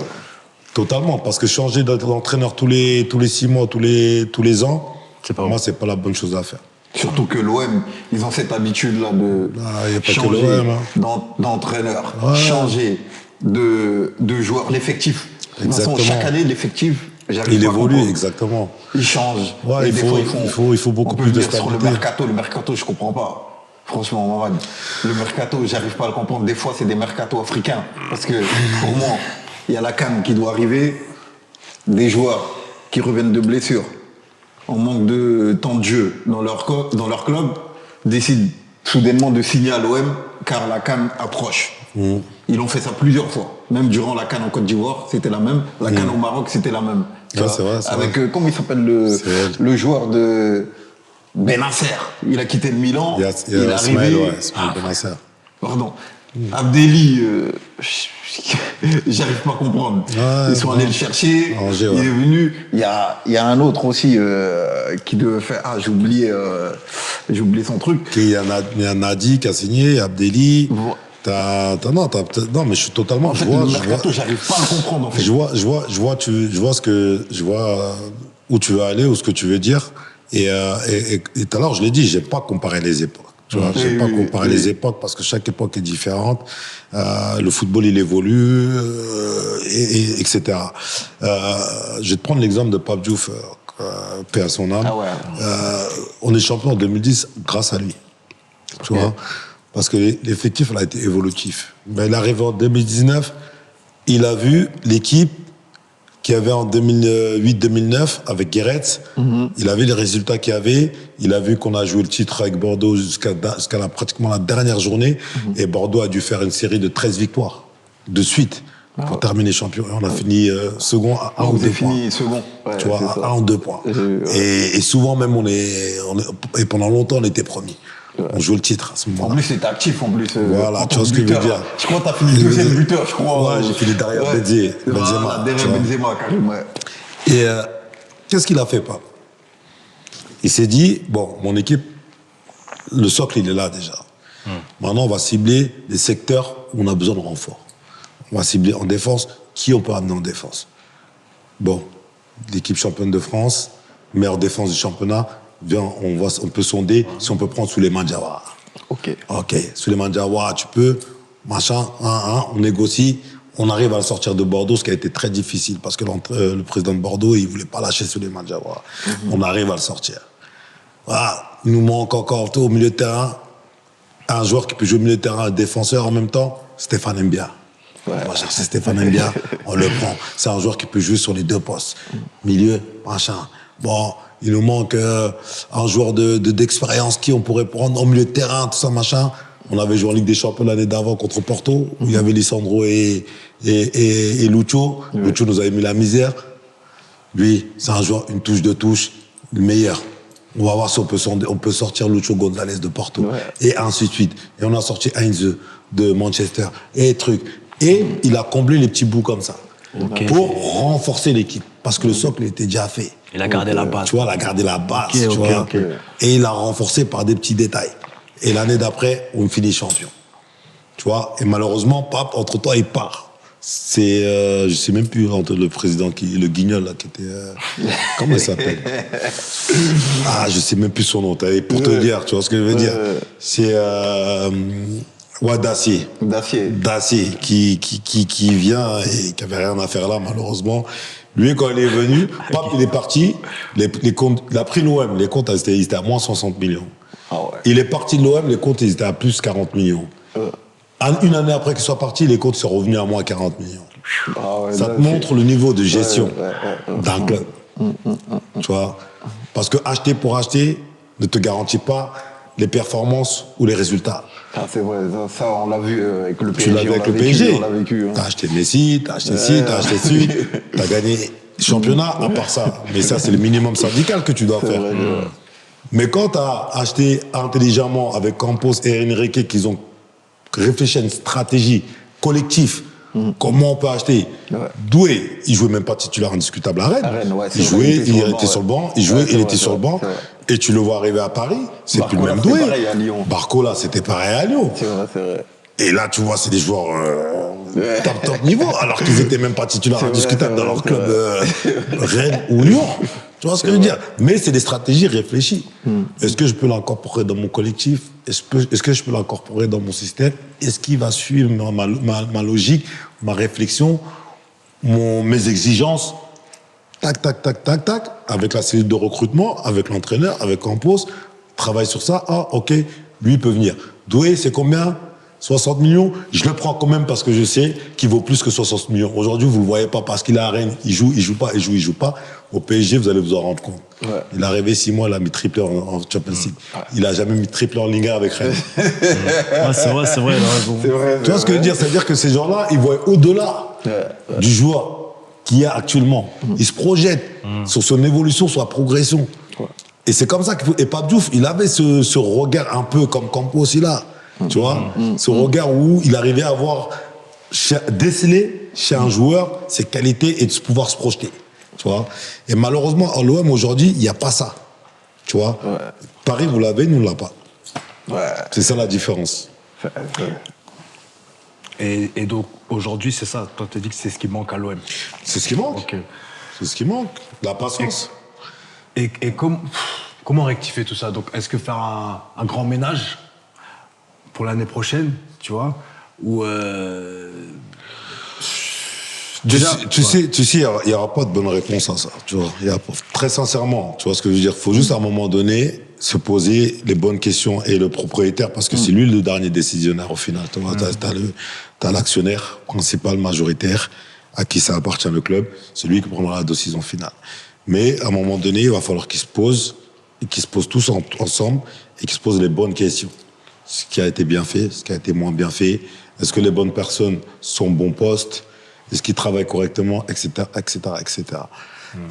Totalement, parce que changer d'entraîneur tous les 6 mois, tous les ans, pour moi c'est pas la bonne chose à faire. Surtout que l'OM, ils ont cette habitude-là de changer d'entraîneur, changer de joueur. L'effectif. De toute façon, chaque année, l'effectif, il évolue, exactement. Il change. Ouais, il faut beaucoup plus de stabilité. Sur le mercato, je comprends pas. Franchement, Mamad, le mercato, j'arrive pas à le comprendre. Des fois, c'est des mercatos africains. Parce que, pour moi, il y a la CAN qui doit arriver, des joueurs qui reviennent de blessures, en manque de temps de jeu dans leur club, décident soudainement de signer à l'OM car la CAN approche. Ils ont fait ça plusieurs fois. Même durant la CAN en Côte d'Ivoire, c'était la même. La CAN au Maroc, c'était la même. Ouais, c'est vrai, avec, comment il s'appelle le joueur de Benasser. Il a quitté le Milan. Il est arrivé. Benasser. Pardon. Abdelli, j'arrive pas à comprendre. Ils sont allés le chercher, Angers, il est venu. Il y a un autre aussi qui devait faire. Ah, j'ai oublié son truc. Il y a Nadi qui a signé, Abdelli. Non, mais je suis totalement. En fait, le mercato, j'arrive pas à le comprendre. En fait. Je vois où tu veux aller ou ce que tu veux dire. Et tout à l'heure, je l'ai dit, j'ai pas comparé les époques. Tu vois, j'ai pas comparé les époques parce que chaque époque est différente. Le football, il évolue, etc. Je vais te prendre l'exemple de Pape Diouf, paix à son âme. Ah ouais. On est champion en 2010 grâce à lui. Tu vois, parce que l'effectif, elle a été évolutif. Mais il arrive en 2019, il a vu l'équipe qu'il y avait en 2008-2009 avec Guéret. Il a vu les résultats qu'il y avait. Il a vu qu'on a joué le titre avec Bordeaux jusqu'à pratiquement la dernière journée. Et Bordeaux a dû faire une série de 13 victoires de suite. pour terminer champion. Et on a fini second à 1 ou 2 points. fini second. Ouais, Tu vois, c'est ça. à 1 ou 2 points. Et souvent même, et pendant longtemps, on était premier. On joue le titre à ce En moment-là. plus, c'était actif, en plus. Voilà, en tu vois tant ce que je veux buteur. dire. Je crois que t'as fini deuxième buteur, je crois. Ouais, j'ai fini derrière Benzema, Voilà, tu derrière vois. Benzema, carrément. Et qu'est-ce qu'il a fait, Pape? Il s'est dit, bon, mon équipe, le socle, il est là déjà. Maintenant, on va cibler les secteurs où on a besoin de renfort. On va cibler en défense qui on peut amener en défense. Bon, l'équipe championne de France, meilleure défense du championnat, viens, on peut sonder si on peut prendre Souleymane Diawara. Ok. Ok, Souleymane Diawara, tu peux, machin, on négocie, on arrive à le sortir de Bordeaux, ce qui a été très difficile, parce que le président de Bordeaux, il voulait pas lâcher Souleymane Diawara. On arrive à le sortir. Voilà, il nous manque encore au milieu de terrain, un joueur qui peut jouer au milieu de terrain, un défenseur en même temps, Stéphane Mbia. On va chercher Stéphane Mbia, on le prend. C'est un joueur qui peut jouer sur les deux postes. Milieu, machin. Bon, il nous manque un joueur d'expérience qui on pourrait prendre au milieu de terrain, tout ça, machin. On avait joué en Ligue des Champions l'année d'avant contre Porto, où il y avait Lisandro et Lucho. Lucho nous avait mis la misère. Lui, c'est un joueur, une touche de touche, le meilleur. On va voir si on peut sortir Lucho González de Porto. Ouais. Et ainsi de suite. Et on a sorti Heinze de Manchester. Et truc. Et il a comblé les petits bouts comme ça. Ok. Pour renforcer l'équipe. Parce que le socle était déjà fait. Il a gardé la base. Tu vois, il a gardé la base. Ok, tu ok, vois. ok. Et il l'a renforcé par des petits détails. Et l'année d'après, on finit champion. Tu vois. Et malheureusement, Pape, entre-temps, il part. C'est, je sais même plus, entre le président, le guignol, là, qui était. Comment il s'appelle? Ah, je sais même plus son nom. Pour te dire, tu vois ce que je veux dire? C'est. Ouais, Dacier. Dacier, qui vient et qui avait rien à faire là, malheureusement. Lui, quand il est venu, Pape, il est parti. Les comptes, il a pris l'OM. Les comptes, ils étaient à moins 60 millions. Ah ouais. Il est parti de l'OM, les comptes, ils étaient à plus 40 millions. Une année après qu'il soit parti, les comptes sont revenus à moins 40 millions. Ah ouais, Ça là, te montre le niveau de gestion ouais. d'un club. Tu vois? Parce que acheter pour acheter ne te garantit pas les performances ou les résultats. Ah, c'est vrai, ça, on l'a vu avec le PSG. Tu l'as vu avec le vécu, PSG. On l'a vécu. Hein. T'as acheté Messi, t'as acheté ci, t'as acheté ci, t'as gagné le championnat à part ça. Mais ça, c'est le minimum syndical que tu dois faire. Vrai, ouais. Mais quand t'as acheté intelligemment avec Campos et Enrique, qu'ils ont réfléchi à une stratégie collective, comment on peut acheter Doué, il jouait même pas titulaire indiscutable à Rennes. À Rennes, ouais, c'est Il vrai, jouait, il il était était sur sur le le banc, banc, il jouait, ouais, c'est il vrai, était c'est sur le vrai, banc. c'est vrai. Et tu le vois arriver à Paris, c'est plus le Barcola, même c'était Doué. pareil à Lyon. Barcola, c'était pareil à Lyon. C'est vrai. Et là, tu vois, c'est des joueurs top niveau, alors qu'ils étaient même pas titulaires C'est vrai, indiscutables c'est dans vrai, leur c'est club Rennes ou Lyon. Tu vois ce que je veux dire? Mais c'est des stratégies réfléchies. Est-ce que je peux l'incorporer dans mon collectif? Est-ce que je peux l'incorporer dans mon système? Est-ce qu'il va suivre ma logique, ma réflexion, mes exigences? Tac, avec la cellule de recrutement, avec l'entraîneur, avec Campos, travaille sur ça. Ah, ok, lui, il peut venir. Doué, c'est combien? 60 millions, je le prends quand même parce que je sais qu'il vaut plus que 60 millions. Aujourd'hui, vous le voyez pas parce qu'il est à Rennes, il joue pas. Au PSG, vous allez vous en rendre compte. Ouais. Il est arrivé 6 mois, il a mis triplé en Champions League. Il a jamais mis triplé en Ligue 1 avec Rennes. Ouais, c'est vrai, il a raison. C'est vrai. Tu vois ce que je veux dire? C'est-à-dire que ces gens-là, ils voient au-delà du joueur qu'il y a actuellement. Ils se projettent sur son évolution, sur la progression. Ouais. Et c'est comme ça qu'il faut. Et Pape Diouf, il avait ce regard un peu comme Campos, il a. Tu vois? Ce regard où il arrivait à voir, déceler chez un joueur ses qualités et de pouvoir se projeter. Tu vois? Et malheureusement, à l'OM aujourd'hui, il n'y a pas ça. Tu vois? Ouais. Paris, vous l'avez, nous, on ne l'a pas. Ouais. C'est ça la différence. Et donc, aujourd'hui, c'est ça. Toi, tu dis que c'est ce qui manque à l'OM. C'est ce qui manque. Ok. C'est ce qui manque. La patience. Et comment rectifier tout ça? Donc, est-ce que faire un grand ménage pour l'année prochaine, tu vois? Ou déjà, tu sais, il n'y aura pas de bonne réponse à ça. Tu vois, très sincèrement, tu vois ce que je veux dire. Il faut juste à un moment donné se poser les bonnes questions et le propriétaire, parce que c'est lui le dernier décisionnaire au final. Tu vois, t'as l'actionnaire principal majoritaire à qui ça appartient le club. C'est lui qui prendra la décision finale. Mais à un moment donné, il va falloir qu'ils se posent et qu'ils se posent tous ensemble et qu'ils se posent les bonnes questions. Ce qui a été bien fait, ce qui a été moins bien fait. Est-ce que les bonnes personnes sont au bon poste? Est-ce qu'ils travaillent correctement, etc., etc., etc.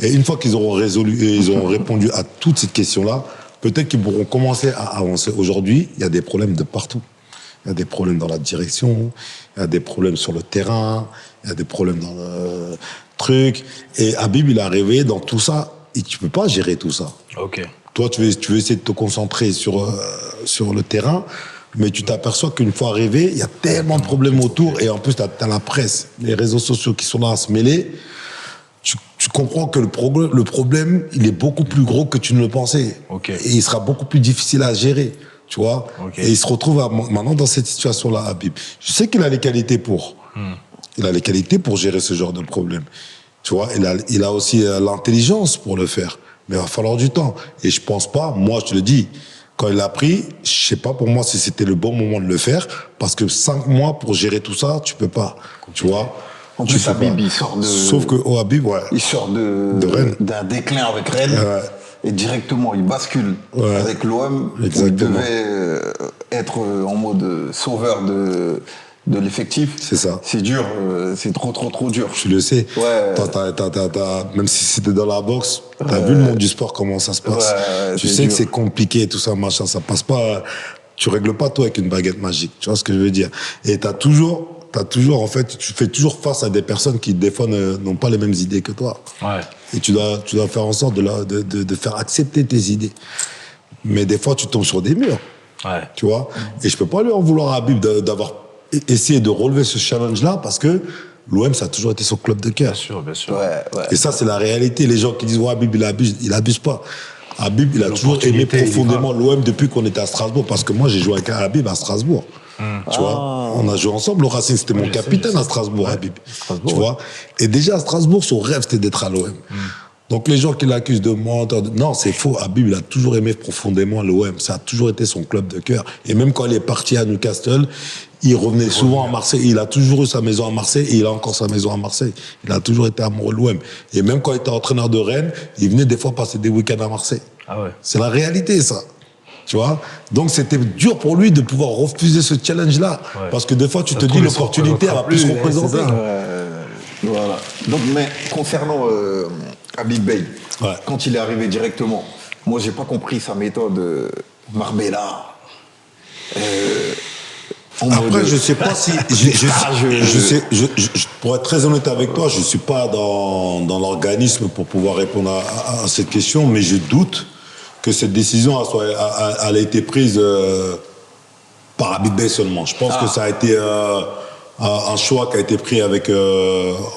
Et une fois qu'ils auront résolu et ils auront répondu à toutes ces questions-là, peut-être qu'ils pourront commencer à avancer. Aujourd'hui, il y a des problèmes de partout. Il y a des problèmes dans la direction, il y a des problèmes sur le terrain, il y a des problèmes dans le truc. Et Habib, il est arrivé dans tout ça et tu peux pas gérer tout ça. Ok. Toi, tu veux essayer de te concentrer sur le terrain, mais tu t'aperçois qu'une fois arrivé, il y a tellement de problèmes autour et en plus, tu as la presse, les réseaux sociaux qui sont là à se mêler. Tu comprends que le problème, il est beaucoup plus gros que tu ne le pensais. Okay. Et il sera beaucoup plus difficile à gérer, tu vois. Okay. Et il se retrouve maintenant dans cette situation-là, Habib. Je sais qu'il a les qualités pour. Il a les qualités pour gérer ce genre de problème. Tu vois, il a aussi l'intelligence pour le faire. Mais il va falloir du temps. Et je pense pas, moi je te le dis, quand il l'a pris, je sais pas pour moi si c'était le bon moment de le faire, parce que 5 mois pour gérer tout ça, tu peux pas. Tu vois. En plus, Habib, il sort de... Sauf que Habib, ouais. Il sort Rennes. d'un déclin avec Rennes. Et directement, il bascule avec l'OM. Exactement. Il devait être en mode sauveur de l'effectif. C'est ça. C'est dur, c'est trop dur. Tu le sais. Ouais. Même si c'était dans la boxe, t'as vu le monde du sport, comment ça se passe. Tu sais que c'est compliqué, tout ça, machin. Ça passe pas. Tu règles pas tout avec une baguette magique. Tu vois ce que je veux dire. Et t'as toujours, en fait, tu fais toujours face à des personnes qui, des fois, n'ont pas les mêmes idées que toi. Ouais. Et tu dois faire en sorte de faire accepter tes idées. Mais des fois, tu tombes sur des murs. Ouais. Tu vois. Et je peux pas lui en vouloir à Habib d'avoir essayé de relever ce challenge-là parce que l'OM, ça a toujours été son club de cœur. Bien sûr, bien sûr. Ouais. Et ça, c'est la réalité. Les gens qui disent, ouais, Habib, il abuse pas. Habib, il a toujours aimé L'opportunité, profondément l'OM depuis qu'on était à Strasbourg. Parce que moi, j'ai joué avec Habib à Strasbourg. Tu vois, on a joué ensemble. Le Racing, c'était mon capitaine à Strasbourg, Habib. Tu vois. Et déjà, à Strasbourg, son rêve, c'était d'être à l'OM. Donc, les gens qui l'accusent de menteur, non, c'est faux. Habib, il a toujours aimé profondément l'OM. Ça a toujours été son club de cœur. Et même quand il est parti à Newcastle, il revenait souvent à Marseille. Il a toujours eu sa maison à Marseille et il a encore sa maison à Marseille. Il a toujours été amoureux de l'OM. Et même quand il était entraîneur de Rennes, il venait des fois passer des week-ends à Marseille. Ah ouais. C'est la réalité, ça. Tu vois? Donc, c'était dur pour lui de pouvoir refuser ce challenge-là. Ouais. Parce que des fois, tu Ça te dis, trouve, l'opportunité, elle va plus se représenter. Voilà. Donc, mais concernant Habib Beye, Ouais. quand il est arrivé directement, moi, j'ai pas compris sa méthode Marbella. Après, je sais pas si, pour être très honnête avec toi, je suis pas dans l'organisme pour pouvoir répondre à cette question, mais je doute que cette décision elle a été prise par Habib Beye seulement. Je pense que ça a été un choix qui a été pris avec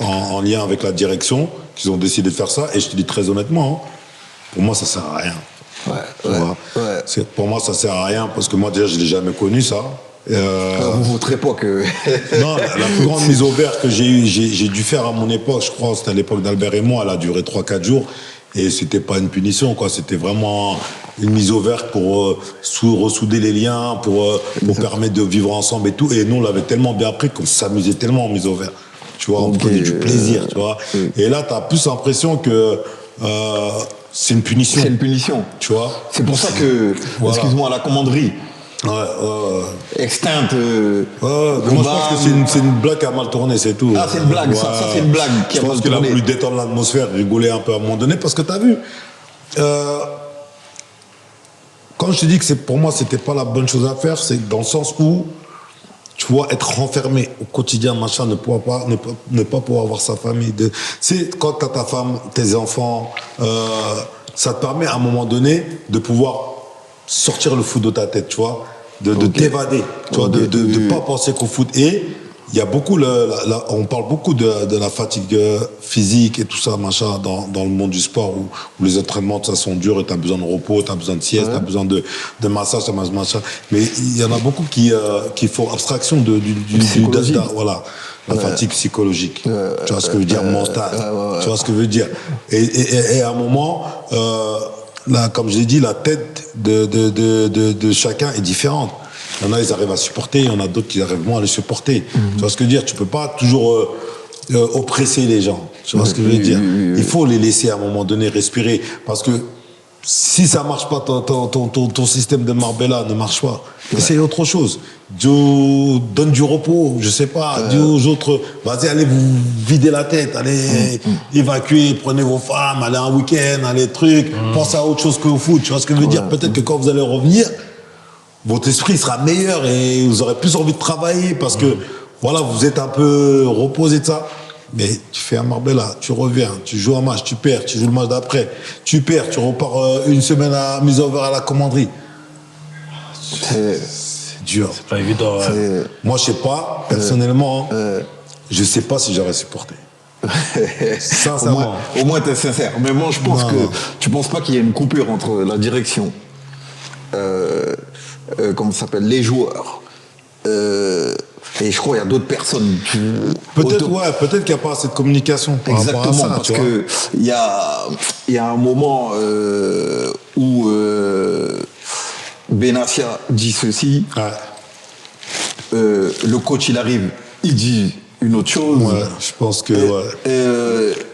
en lien avec la direction, qu'ils ont décidé de faire ça. Et je te dis très honnêtement, hein, pour moi, ça sert à rien. Pour moi, ça sert à rien parce que moi, déjà, je l'ai jamais connu ça. Vous ne voudrez pas que... Non, la plus grande mise au vert que j'ai dû faire à mon époque, je crois, c'était à l'époque d'Albert et moi, elle a duré 3-4 jours. Et c'était pas une punition, quoi. C'était vraiment une mise au vert pour ressouder les liens, pour permettre de vivre ensemble et tout. Et nous, on l'avait tellement bien appris qu'on s'amusait tellement en mise au vert. Tu vois, on prenait du plaisir, tu vois. Et là, t'as plus l'impression que c'est une punition. C'est une punition. Tu vois. C'est pour ça que, Voilà. excuse-moi, la commanderie extincte. Moi, je pense que c'est une blague qui a mal tourné, c'est tout. Ah, c'est une blague, ça c'est une blague qui a mal Je pense qu'il a tourné. voulu détendre l'atmosphère, rigoler un peu à un moment donné, parce que t'as vu, quand je te dis que pour moi, c'était pas la bonne chose à faire, c'est dans le sens où, tu vois, être renfermé au quotidien, machin, ne pas pouvoir voir sa famille. C'est quand t'as ta femme, tes enfants, ça te permet à un moment donné de pouvoir sortir le foot de ta tête, tu vois, de t'évader, tu vois, de pas penser qu'au foot. Et il y a beaucoup, on parle beaucoup de la fatigue physique et tout ça, machin, dans le monde du sport où les entraînements, ça sont durs et t'as besoin de repos, t'as besoin de sieste, t'as besoin de massage, machin. Mais il y en a beaucoup qui font abstraction voilà, la fatigue psychologique. Tu vois ce que veut dire, mentale. Tu vois ce que veut dire. Et à un moment, là, comme je l'ai dit, la tête de chacun est différente. Il y en a, ils arrivent à supporter, il y en a d'autres qui arrivent moins à les supporter. Tu vois ce que je veux dire? Tu peux pas toujours oppresser les gens. Tu vois ce que je veux dire? Il faut les laisser à un moment donné respirer. Parce que Si ça marche pas, ton système de Marbella ne marche pas, essaye autre chose. Donne du repos, je sais pas. Dis aux autres, vas-y, allez vous vider la tête, allez évacuer, prenez vos femmes, allez un week-end, allez truc, pensez à autre chose que au foot. Tu vois ce que je veux dire? Peut-être que quand vous allez revenir, votre esprit sera meilleur et vous aurez plus envie de travailler parce que, voilà, vous êtes un peu reposé de ça. Mais tu fais un Marbella, tu reviens, tu joues un match, tu perds, tu joues le match d'après, tu perds, tu repars une semaine à mise over à la commanderie. C'est dur. C'est pas évident. Ouais. Moi, je sais pas, personnellement, je sais pas si j'aurais supporté. Sincèrement. Au moins, t'es sincère. Mais moi, je pense que tu penses pas qu'il y a une coupure entre la direction, comment ça s'appelle, les joueurs. Et je crois qu'il y a d'autres personnes. Peut-être qu'il n'y a pas assez de communication par rapport à ça. Parce que il y a un moment où Benassia dit ceci. Ouais. Le coach, il arrive, il dit une autre chose. Ouais, je pense que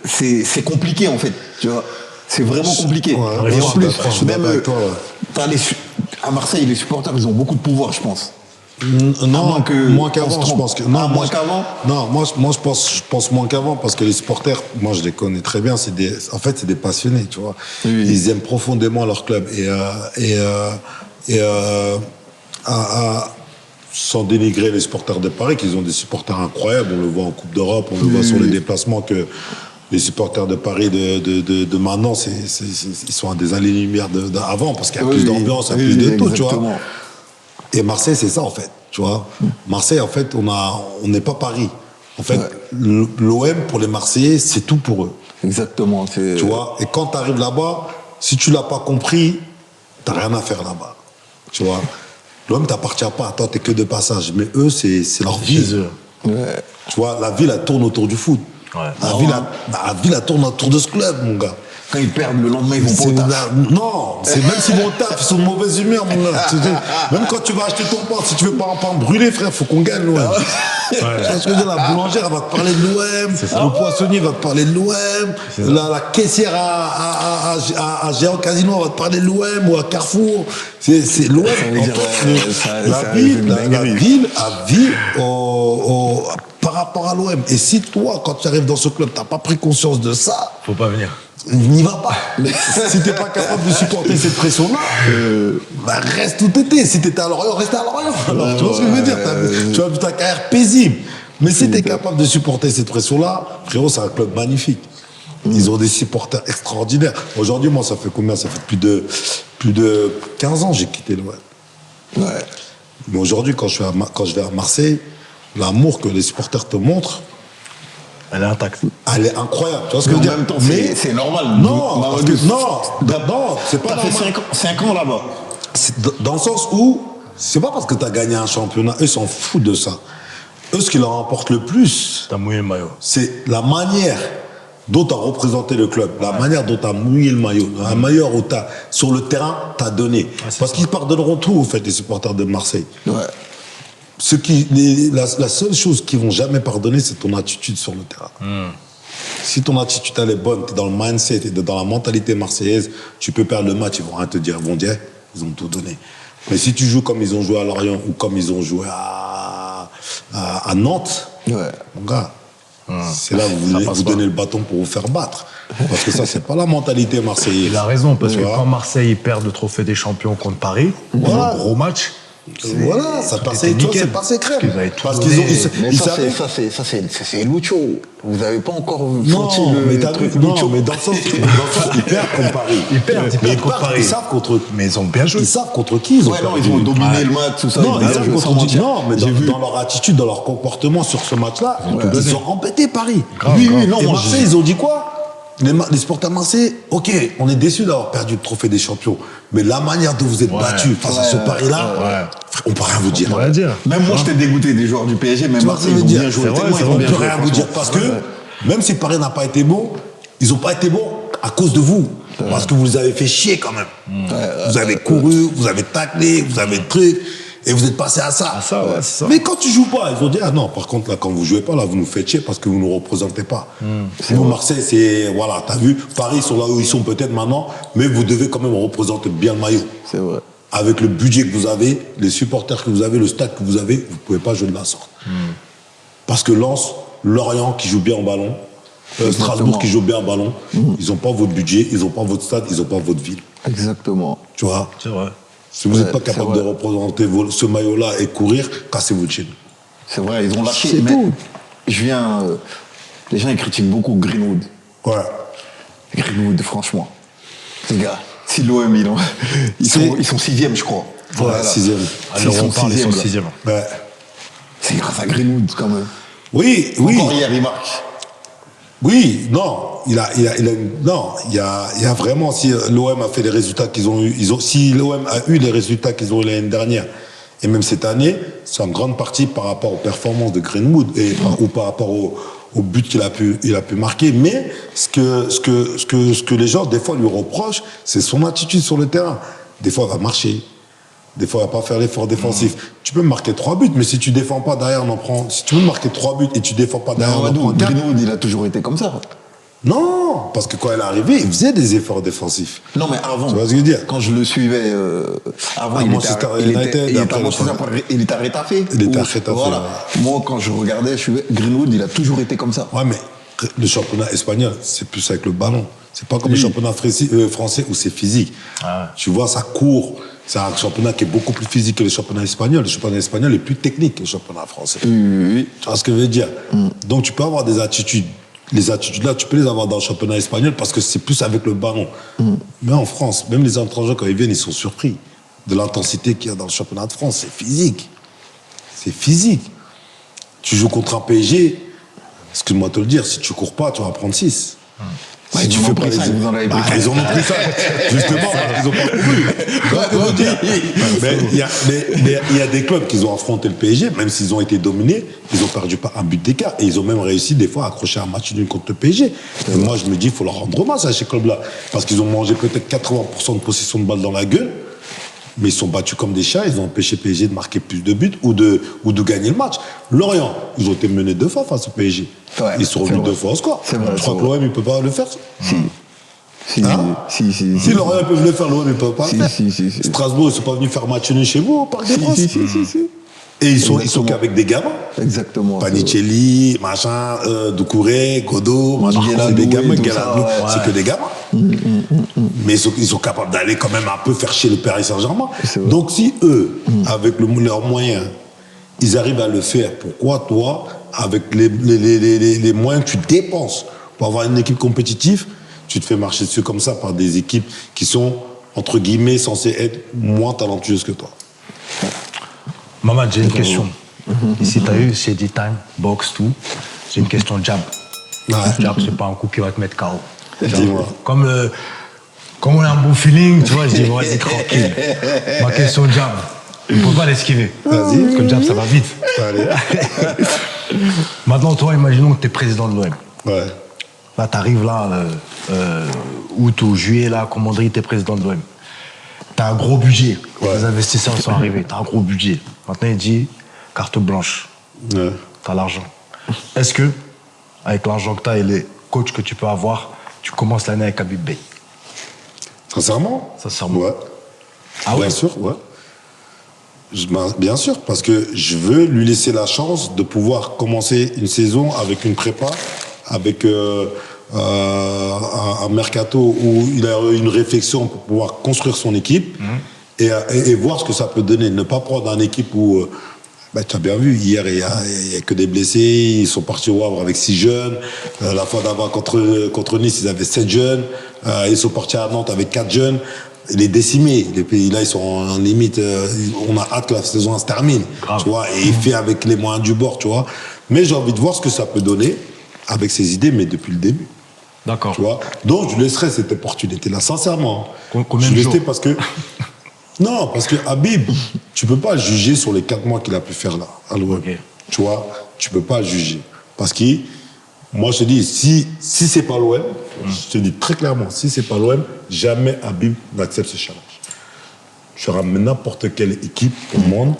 c'est compliqué en fait. Tu vois, c'est vraiment compliqué. Ouais, et en plus, même à Marseille, les supporters, ils ont beaucoup de pouvoir, je pense. Non, moins qu'avant, je pense que. Non, moins qu'avant. Non, moi je pense moins qu'avant parce que les supporters, moi je les connais très bien, c'est des passionnés, tu vois. Oui. Ils aiment profondément leur club sans dénigrer les supporters de Paris, qu'ils ont des supporters incroyables, on le voit en Coupe d'Europe, on le voit sur les déplacements que les supporters de Paris de maintenant, ils sont à des années-lumière d'avant parce qu'il y a plus d'ambiance, il y a plus de tout, tu vois. Et Marseille, c'est ça, en fait, tu vois. Marseille, en fait, on n'est pas Paris. En fait, l'OM, pour les Marseillais, c'est tout pour eux. Exactement. Tu vois. Et quand tu arrives là-bas, si tu l'as pas compris, t'as rien à faire là-bas. Tu vois. L'OM t'appartient pas. Toi, t'es que de passage. Mais eux, c'est leur vie. Ouais. Tu vois, la ville, elle tourne autour du foot. Ouais. La ville, elle tourne autour de ce club, mon gars. Quand ils perdent le lendemain, ils vont pas au taf. Non, c'est même s'ils vont au taf, ils sont de mauvaise humeur, mon gars. Même quand tu vas acheter ton pain, si tu veux pas un pain brûlé, frère, faut qu'on gagne l'OM. Ouais. Tu vois ce que je veux dire, la boulangère, elle va te parler de l'OM, le poissonnier va te parler de l'OM, la caissière à Géant Casino va te parler de l'OM, ou à Carrefour. C'est l'OM. La ville a vie par rapport à l'OM. Et si toi, quand tu arrives dans ce club, t'as pas pris conscience de ça, faut pas venir. N'y va pas. Si t'es pas capable de supporter cette pression-là, reste où t'étais. Si t'étais à Lorient, reste à Lorient. Alors, tu vois ce que je veux dire? Tu as vu ta carrière paisible. Mais si t'es capable de supporter cette pression-là, frérot, c'est un club magnifique. Ils ont des supporters extraordinaires. Aujourd'hui, moi, ça fait combien? Ça fait plus de 15 ans que j'ai quitté l'OM. Ouais. Mais aujourd'hui, quand je vais à Marseille, l'amour que les supporters te montrent, elle est intacte. Elle est incroyable. Tu vois ce que je veux dire? En même temps, c'est normal. Non, c'est pas normal. T'as fait 5 ans là-bas. Dans le sens où, c'est pas parce que t'as gagné un championnat, eux s'en foutent de ça. Eux, ce qui leur importe le plus, t'as mouillé le maillot. C'est la manière dont t'as représenté le club, la manière dont t'as mouillé le maillot, la manière où sur le terrain, t'as donné. Parce qu'ils pardonneront tout, au fait, les supporters de Marseille. Ouais. La seule chose qu'ils vont jamais pardonner, c'est ton attitude sur le terrain. Si ton attitude elle est bonne, tu es dans le mindset, tu es dans la mentalité marseillaise, tu peux perdre le match, ils vont rien te dire. Ils vont dire, ils ont tout donné. Mais si tu joues comme ils ont joué à Lorient ou comme ils ont joué à Nantes, mon gars, c'est là où vous donnez le bâton pour vous faire battre. Parce que ça, c'est pas la mentalité marseillaise. Il a raison, parce que quand Marseille perd le trophée des champions contre Paris, un gros match. Voilà, ça passait, c'est passé crème. Parce qu'ils ont. Mais ça, c'est Lucho. Vous n'avez pas encore senti le truc Lucho. Mais dans le sens, ils perdent contre Paris. Ils perdent contre Paris. Ils savent contre. Mais ils ont bien joué. Ils savent contre qui ils ont perdu. Ils ont dominé le match, tout ça. Non, ils savent contre qui. Non, mais dans leur attitude, dans leur comportement sur ce match-là, ils ont embêté Paris. Oui, non. Et Marseille, ils ont dit quoi? Les supporters marseillais, ok, on est déçus d'avoir perdu le trophée des champions, mais la manière dont vous êtes battus face à ce Paris-là, on peut rien vous dire. Même moi, j'étais dégoûté des joueurs du PSG, même Marseille, ils ont bien joué. On peut rien vous dire parce que même si Paris n'a pas été bon, ils n'ont pas été bons à cause de vous, parce que vous les avez fait chier quand même. Vous avez couru, vous avez taclé, vous avez truc. Et vous êtes passé à ça. À ça, ouais, c'est ça. Mais quand tu joues pas, ils ont dit, ah non, par contre, là, quand vous jouez pas, là, vous nous faites chier parce que vous nous représentez pas. Nous, Marseille, c'est, voilà, t'as vu, Paris, ils sont là où ils sont peut-être maintenant, mais vous devez quand même représenter bien le maillot. C'est vrai. Avec le budget que vous avez, les supporters que vous avez, le stade que vous avez, vous pouvez pas jouer de la sorte. Parce que Lens, Lorient qui joue bien en ballon, Strasbourg qui joue bien en ballon, ils n'ont pas votre budget, ils n'ont pas votre stade, ils n'ont pas votre ville. Exactement. Tu vois? C'est vrai. Si vous n'êtes Ouais, pas c'est capable de vrai. représenter ce maillot-là et courir, cassez-vous de chez nous. C'est vrai, ils ont lâché. C'est Mais tout. je viens. Les gens, ils critiquent beaucoup Greenwood. Ouais. Greenwood, franchement. Les gars, si l'OM, ils sont 6e, je crois. Ouais, 6e. Alors, on parle, ils sont sixième, 6e. Ouais. C'est grâce à Greenwood, quand même. Oui, oui. Encore hier, il marque. Oui, non, il y a vraiment, si l'OM a fait les résultats qu'ils ont eu, si l'OM a eu les résultats qu'ils ont eu l'année dernière, et même cette année, c'est en grande partie par rapport aux performances de Greenwood, ou par rapport au but qu'il a pu marquer. Mais ce que les gens, des fois, lui reprochent, c'est son attitude sur le terrain. Des fois, il va marcher. Des fois, il va pas faire l'effort défensif. Tu peux marquer 3 buts, mais si tu défends pas derrière, on en prend. Si tu veux marquer 3 buts et tu défends pas derrière, on en prend 4. Greenwood, il a toujours été comme ça. Non, parce que quand il est arrivé, il faisait des efforts défensif. Non, mais avant. Tu vois ce que je veux dire? Quand je le suivais, avant, À il Manchester United, était après, il était à Retafe. Il était à Ou- Retafe, Voilà. ouais. Moi, quand je regardais, je suivais Greenwood, il a toujours été comme ça. Ouais, mais le championnat espagnol, c'est plus avec le ballon. C'est pas comme le championnat français où c'est physique. Ah. Tu vois, ça court. C'est un championnat qui est beaucoup plus physique que le championnat espagnol. Le championnat espagnol est plus technique que le championnat français. Oui. Tu vois ce que je veux dire? Donc tu peux avoir des attitudes. Les attitudes-là, tu peux les avoir dans le championnat espagnol parce que c'est plus avec le ballon. Mais en France, même les étrangers, quand ils viennent, ils sont surpris de l'intensité qu'il y a dans le championnat de France. C'est physique. C'est physique. Tu joues contre un PSG, excuse-moi de te le dire, si tu cours pas, tu vas prendre 6. Bah, ils en ont pris ça, ils vous en avez pris ça. Ils en ont pris ça, justement, parce qu'ils n'ont pas couru. Mais il y a des clubs qui ont affronté le PSG, même s'ils ont été dominés, ils n'ont perdu pas un but d'écart. Et ils ont même réussi, des fois, à accrocher un match nul contre le PSG. Et moi, je me dis, il faut leur rendre hommage à ces clubs-là. Parce qu'ils ont mangé peut-être 80% de possession de balle dans la gueule. Mais ils sont battus comme des chats, ils ont empêché PSG de marquer plus de buts ou de gagner le match. Lorient, ils ont été menés 2 fois face au PSG. Ouais, Ils sont c'est revenus vrai. 2 fois au score. C'est vrai, Je crois c'est que vrai. l'OM, il ne peut pas le faire. Si, Hein? si. Si Lorient peut le faire, l'OM ne peut pas le faire. Si. Strasbourg, ils ne sont pas venus faire match nul chez vous au Parc des Princes. Si. Et ils sont Exactement. qu'avec des gamins. Exactement. Panicelli, machin, Doucouré, Godot, machin, Guéladou c'est des gamins, et tout Guéladou, ça, ouais. c'est que des gamins. Mais ils sont capables d'aller quand même un peu faire chier le Paris Saint-Germain. C'est vrai. Donc si eux, avec leurs moyens, ils arrivent à le faire, pourquoi toi, avec les moyens que tu dépenses pour avoir une équipe compétitive, tu te fais marcher dessus comme ça par des équipes qui sont, entre guillemets, censées être moins talentueuses que toi? Maman, j'ai une question. Ici, tu as eu CD Time, box, tout. C'est une question de jab. Ouais. Jab, c'est pas un coup qui va te mettre KO. Dis-moi. Comme on a un bon feeling, tu vois, je dis, vas-y, tranquille. Ma question de jab, on ne peut pas l'esquiver. Vas-y. Parce que le jab, ça va vite. Allez. Maintenant, toi, imaginons que tu es président de l'OM. Ouais. Là, tu arrives là, août ou juillet, là, commanderie, tu es président de l'OM. Tu as un gros budget. Ouais. Les investisseurs sont arrivés. Tu as un gros budget. Maintenant, il dit carte blanche. Ouais. Tu as l'argent. Est-ce que, avec l'argent que tu as et les coachs que tu peux avoir, tu commences l'année avec Habib Bey? Sincèrement? Sincèrement. Ouais. Ah ouais? Bien sûr, ouais. Bien sûr, parce que je veux lui laisser la chance de pouvoir commencer une saison avec une prépa, avec un mercato où il a une réflexion pour pouvoir construire son équipe et voir ce que ça peut donner. Ne pas prendre une équipe où, tu as bien vu, hier, il y a que des blessés, ils sont partis au Havre avec 6 jeunes, la fois d'avant contre Nice, ils avaient 7 jeunes, ils sont partis à Nantes avec 4 jeunes. Les décimés, les pays là, ils sont en limite. On a hâte que la saison se termine, Grave. tu vois, et il fait avec les moyens du bord, tu vois. Mais j'ai envie de voir ce que ça peut donner avec ses idées, mais depuis le début, D'accord. tu vois. Donc je laisserai cette opportunité-là, sincèrement. Combien je de laisserai jours parce que non, parce que Habib, tu peux pas juger sur les 4 mois qu'il a pu faire là, à l'OM. Ok. Tu vois, tu peux pas juger parce que moi je te dis, si c'est pas l'OM, je te dis très clairement, si c'est pas l'OM, jamais Habib n'accepte ce challenge. Je ramène n'importe quelle équipe au monde,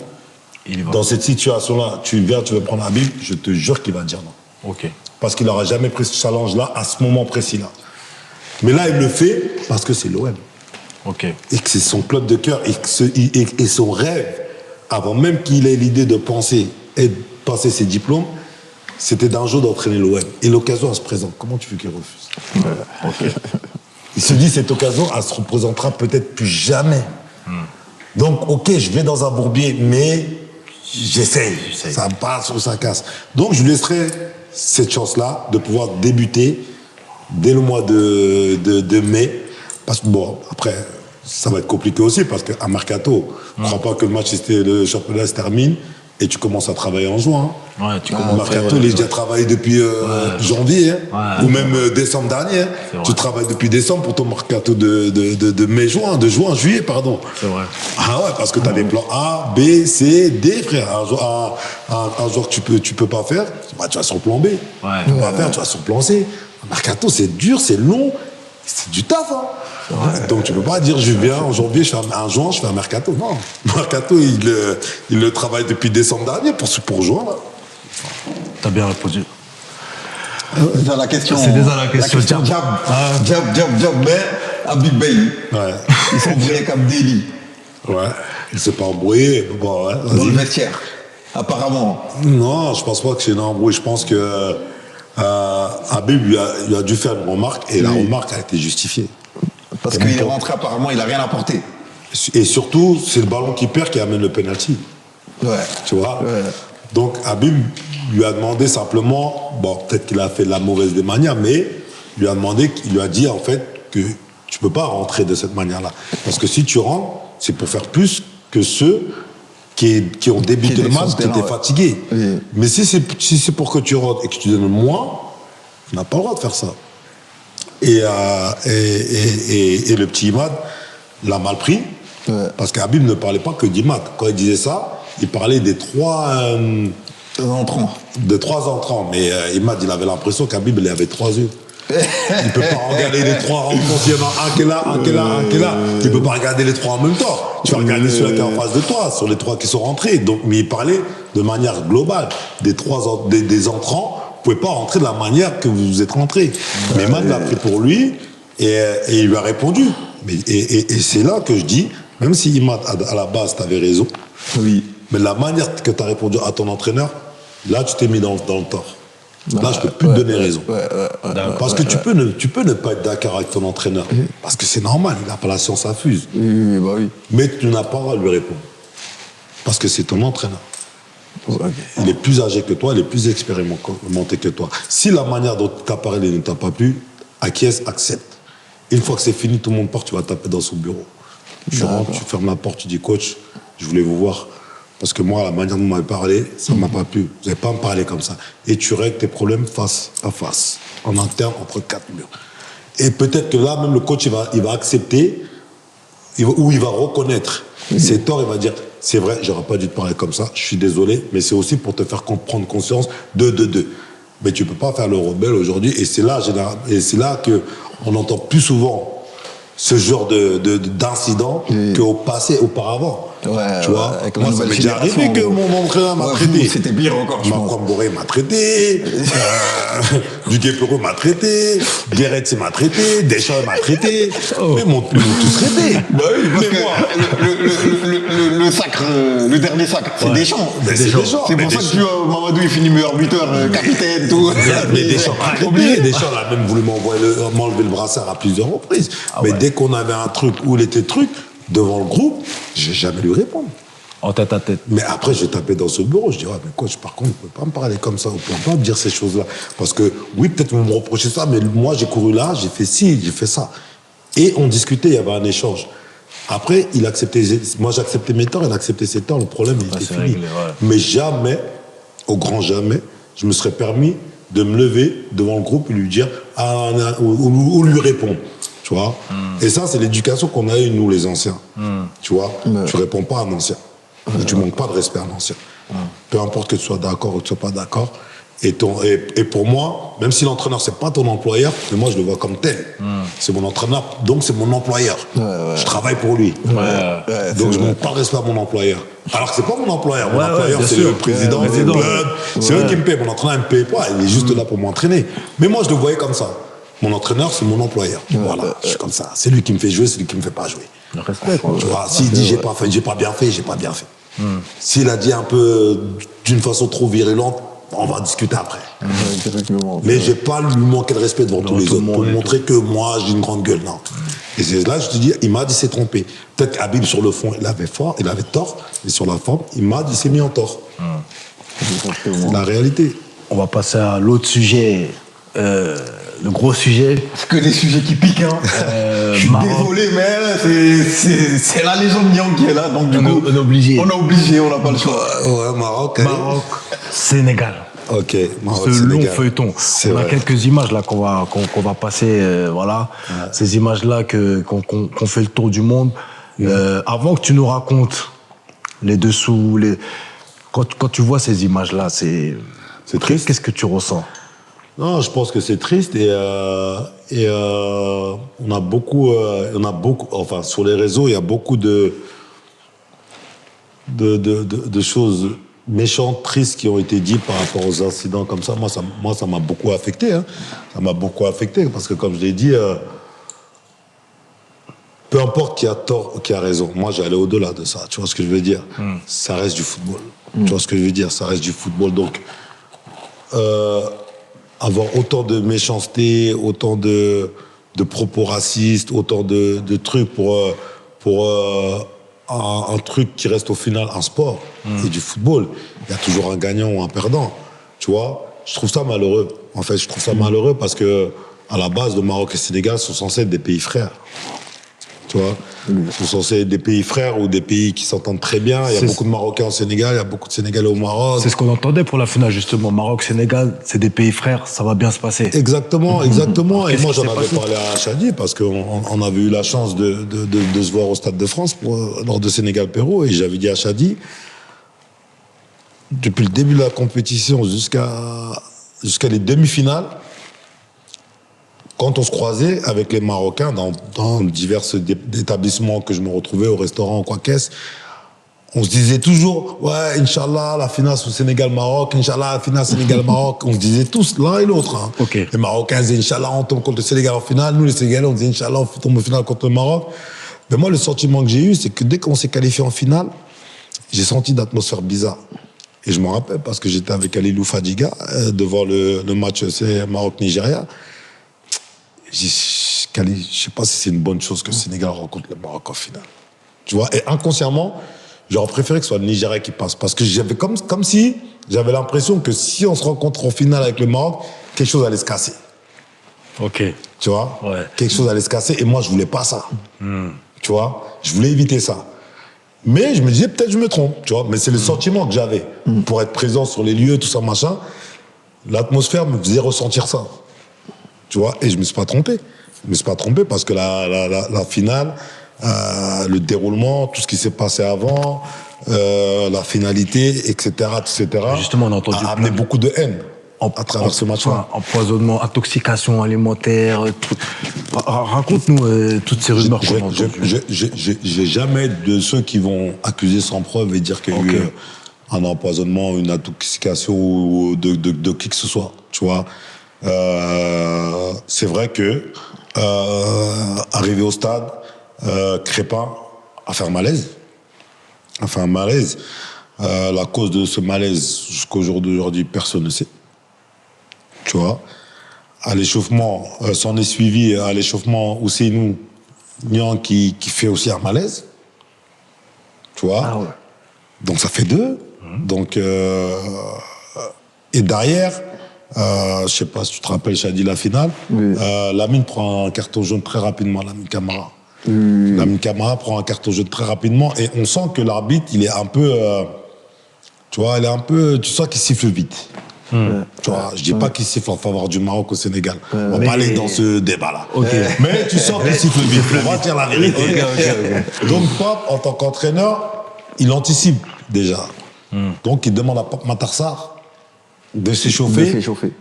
Il y va. Dans cette situation-là, tu veux prendre Habib, je te jure qu'il va dire non. Ok. Parce qu'il n'aura jamais pris ce challenge-là à ce moment précis-là. Mais là, il le fait parce que c'est l'OM. Ok. Et que c'est son club de cœur et son rêve, avant même qu'il ait l'idée de penser et de passer ses diplômes, c'était d'un jour d'entraîner l'OM. Et l'occasion, elle se présente. Comment tu veux qu'il refuse? Ok. Il se dit, cette occasion, elle se représentera peut-être plus jamais. Donc, ok, je vais dans un bourbier, mais j'essaye. Ça passe ou ça casse. Donc, je lui laisserai cette chance-là de pouvoir débuter dès le mois de mai. Parce que, bon, après, ça va être compliqué aussi, parce qu'à Mercato, je ne crois pas que le championnat se termine et tu commences à travailler en juin. Ouais, tu commences. Mercato, il est déjà travaillé depuis janvier, ou même décembre dernier. Tu travailles depuis décembre pour ton Mercato de juin-juillet, pardon. C'est vrai. Ah ouais, parce que tu as des plans A, B, C, D, frère. Un jour que tu peux pas faire, bah, tu vas sur le plan B. Tu peux pas faire, tu vas sur le plan C. Mercato, c'est dur, c'est long, c'est du taf, hein. Donc tu peux pas dire je viens en janvier, en juin, je fais un mercato. Non, mercato, il le travaille depuis décembre dernier pour juin. Là. T'as bien répondu. Dans la question. C'est déjà la question jab. Jab, mais Habib Bey. Ouais. Ils sont brûlés comme Deli. Ouais. Il s'est pas embrouillé. Bon, ouais, Dans le vestiaire. Apparemment. Non, je pense pas que c'est une embrouille. Je pense que Habib lui a dû faire une remarque et la remarque a été justifiée. Parce qu'il est rentré, apparemment, il n'a rien apporté. Et surtout, c'est le ballon qui perd qui amène le penalty. Ouais. Tu vois. Ouais. Donc Habib lui a demandé simplement, bon, peut-être qu'il a fait de la mauvaise des manières, mais il lui a dit en fait que tu peux pas rentrer de cette manière-là. Parce que si tu rentres, c'est pour faire plus que ceux qui ont débuté le match, qui étaient fatigués. Oui. Mais si c'est pour que tu rentres et que tu donnes moins, tu n'as pas le droit de faire ça. Et le petit Imad l'a mal pris, parce qu'Habib ne parlait pas que d'Imad. Quand il disait ça, il parlait des trois entrants. De trois entrants. Mais Imad, il avait l'impression qu'Habib, il avait 3 yeux. Il ne peut pas regarder les 3 rentrants. S'il y en a un qui est là, un qui est là, un qui est là. Il ne peut pas regarder les 3 en même temps. Tu vas regarder celui qui est en face de toi, sur les 3 qui sont rentrés. Donc, mais il parlait de manière globale. Des entrants, vous ne pouvez pas rentrer de la manière que vous êtes rentrés. Mais Imad l'a pris pour lui et il lui a répondu. Et c'est là que je dis, même si Imad, à la base, tu avais raison, Oui. mais la manière que tu as répondu à ton entraîneur, là, tu t'es mis dans le tort. Là, je ne peux plus te donner raison. Parce que tu peux ne pas être d'accord avec ton entraîneur. Parce que c'est normal, il n'a pas la science infuse. Oui, bah oui. Mais tu n'as pas le droit de lui répondre. Parce que c'est ton entraîneur. Okay. Il est plus âgé que toi, il est plus expérimenté que toi. Si la manière dont tu as parlé ne t'a pas plu, acquiesce, accepte. Une fois que c'est fini, tout le monde part, tu vas taper dans son bureau. Tu rentres, tu fermes la porte, tu dis coach, je voulais vous voir. Parce que moi, la manière dont vous m'avez parlé, ça ne m'a pas plu. Vous n'avez pas à me parler comme ça. Et tu règles tes problèmes face à face, en interne, entre 4 murs. Et peut-être que là, même le coach, il va accepter, ou il va reconnaître ses torts, il va dire, c'est vrai, j'aurais pas dû te parler comme ça, je suis désolé, mais c'est aussi pour te faire prendre conscience de. Mais tu peux pas faire le rebelle aujourd'hui, et c'est là qu'on entend plus souvent ce genre d'incident qu'au passé, auparavant. Ouais, tu vois, avec moi, ça m'est déjà arrivé que mon entraîneur m'a traité. C'était pire encore, je pense. Makwamboré m'a traité, Duguay-Perrault m'a traité, Guéret m'a traité, Deschamps m'a traité. Mais ils m'ont tous traité. Bah oui, parce Mais que moi, le sacre, le dernier sacre, c'est Deschamps. C'est Deschamps. C'est pour ça que Mamadou, il finit meilleur buteur, capitaine, tout. Mais Deschamps a traité. Deschamps a même voulu m'enlever le brassard à plusieurs reprises. Mais dès qu'on avait un truc où il était truc, devant le groupe, je vais jamais lui répondre. En tête à tête. Mais après, je tapais dans ce bureau, je dis, ouais, mais coach, par contre, vous ne pouvez pas me parler comme ça, vous ne pouvez pas me dire ces choses-là. Parce que, oui, peut-être vous me reprochez ça, mais moi, j'ai couru là, j'ai fait ci, j'ai fait ça. Et on discutait, il y avait un échange. Après, moi, j'acceptais mes torts, il acceptait ses torts, le problème, il était fini. Réglé, ouais. Mais jamais, au grand jamais, je me serais permis de me lever devant le groupe et lui dire, ou lui répondre. Tu vois. Et ça, c'est l'éducation qu'on a eue, nous, les anciens. Tu vois. Tu réponds pas à un ancien. Tu manques pas de respect à un ancien. Peu importe que tu sois d'accord ou que tu sois pas d'accord. Et pour moi, même si l'entraîneur, c'est pas ton employeur, mais moi, je le vois comme tel. C'est mon entraîneur, donc c'est mon employeur. Je travaille pour lui. Donc, je ne montre pas le respect à mon employeur. Alors que c'est pas mon employeur. Mon employeur, bien c'est sûr. le président du club. C'est eux qui me paient. Mon entraîneur ne me paye pas. Il est juste là pour m'entraîner. Mais moi, je le voyais comme ça. Mon entraîneur, c'est mon employeur. Voilà, je suis comme ça. C'est lui qui me fait jouer, c'est lui qui me fait pas jouer. Le respect, quoi. Tu vois, s'il dit j'ai pas bien fait, j'ai pas bien fait. S'il a dit un peu d'une façon trop virulente, on va discuter après. Mais j'ai pas lui manqué de respect devant tous les autres pour montrer que moi j'ai une grande gueule. Non. Et c'est là je te dis, il m'a dit c'est trompé. Peut-être qu'Habib sur le fond il avait tort, mais sur la forme il m'a dit c'est mis en tort. C'est la réalité. On va passer à l'autre sujet, le gros sujet. C'est que des sujets qui piquent, hein. Je suis désolé, mais c'est la légende Nyang qui est là, donc du coup, On est obligé. on n'a pas le choix. Ouais, Maroc. Maroc, Sénégal. Ok, Maroc, Ce long Sénégal. feuilleton. C'est On a vrai. quelques images là qu'on va passer, voilà. Ces images là qu'on fait le tour du monde. Avant que tu nous racontes les dessous, quand tu vois ces images là, c'est triste. Qu'est-ce que tu ressens? Non, je pense que c'est triste et on a beaucoup, enfin sur les réseaux, il y a beaucoup de choses méchantes, tristes qui ont été dites par rapport aux incidents comme ça. Moi, ça m'a beaucoup affecté. Hein. Ça m'a beaucoup affecté parce que, comme je l'ai dit, peu importe qui a tort ou qui a raison. Moi, j'allais au-delà de ça. Tu vois ce que je veux dire? Ça reste du football. Tu vois ce que je veux dire? Ça reste du football. Donc, avoir autant de méchanceté, autant de propos racistes, autant de trucs pour un truc qui reste au final un sport et du football, il y a toujours un gagnant ou un perdant. Tu vois, je trouve ça malheureux. En fait, je trouve ça malheureux parce que à la base, le Maroc et le Sénégal sont censés être des pays frères. Tu vois, ils sont censés être des pays frères ou des pays qui s'entendent très bien. Il y a beaucoup de Marocains au Sénégal, il y a beaucoup de Sénégalais au Maroc. C'est ce qu'on entendait pour la finale justement. Maroc, Sénégal, c'est des pays frères, ça va bien se passer. Exactement, exactement. Et Qu'est-ce moi, qui j'en s'est avais passé parlé à Chadi parce qu'on avait eu la chance de se voir au Stade de France lors de Sénégal-Pérou. Et j'avais dit à Chadi, depuis le début de la compétition jusqu'à les demi-finales, quand on se croisait avec les Marocains dans divers établissements que je me retrouvais au restaurant ou quoi qu'est-ce, on se disait toujours, ouais, Inch'Allah, la finale au Sénégal-Maroc, Inch'Allah, la finale Sénégal-Maroc. On se disait tous l'un et l'autre. Hein. Ok. Les Marocains disaient, Inch'Allah, on tombe contre le Sénégal en finale. Nous, les Sénégalais, on disait, Inch'Allah, on tombe en finale contre le Maroc. Mais moi, le sentiment que j'ai eu, c'est que dès qu'on s'est qualifié en finale, j'ai senti d'atmosphère bizarre. Et je m'en rappelle parce que j'étais avec Alilou Fadiga devant le match Maroc-Nigeria. Je sais pas si c'est une bonne chose que le Sénégal rencontre le Maroc en finale. Tu vois, et inconsciemment, j'aurais préféré que ce soit le Nigeria qui passe. Parce que j'avais comme si j'avais l'impression que si on se rencontre en finale avec le Maroc, quelque chose allait se casser. Ok. Tu vois, Ouais. quelque chose allait se casser. Et moi, je voulais pas ça. Tu vois, je voulais éviter ça. Mais je me disais, peut-être je me trompe. Tu vois, mais c'est le sentiment que j'avais. Pour être présent sur les lieux, tout ça, machin. L'atmosphère me faisait ressentir ça. Tu vois, et je me suis pas trompé. Je me suis pas trompé parce que la finale, le déroulement, tout ce qui s'est passé avant, la finalité, etc., Justement, on a entendu amené beaucoup de haine à travers ce match-là. Empoisonnement, intoxication alimentaire, tout. Raconte-nous toutes ces rumeurs qu'on a entendues. J'ai jamais de ceux qui vont accuser sans preuve et dire qu'il y a eu un empoisonnement, une intoxication ou de qui que ce soit. Tu vois. C'est vrai que arrivé au stade, Crépin a fait un malaise. La cause de ce malaise, jusqu'au jour d'aujourd'hui, personne ne sait. Tu vois. À l'échauffement, s'en est suivi à l'échauffement Ousseynou Niang qui fait aussi un malaise. Tu vois. Ah ouais. Donc ça fait deux. Donc et derrière, je sais pas si tu te rappelles, Chadi, la finale. Oui. Lamine prend un carton jaune très rapidement, Lamine Camara. Lamine Camara prend un carton jaune très rapidement et on sent que l'arbitre, il est un peu, tu vois, tu sens qu'il siffle vite. Tu vois, je dis pas qu'il siffle en faveur du Maroc au Sénégal. On va pas aller dans ce débat-là. Mais tu sens qu'il siffle vite. On va dire la vérité. Donc Pape, en tant qu'entraîneur, il anticipe déjà. Donc il demande à Pape Matar Sarr de s'échauffer. De s'échauffer.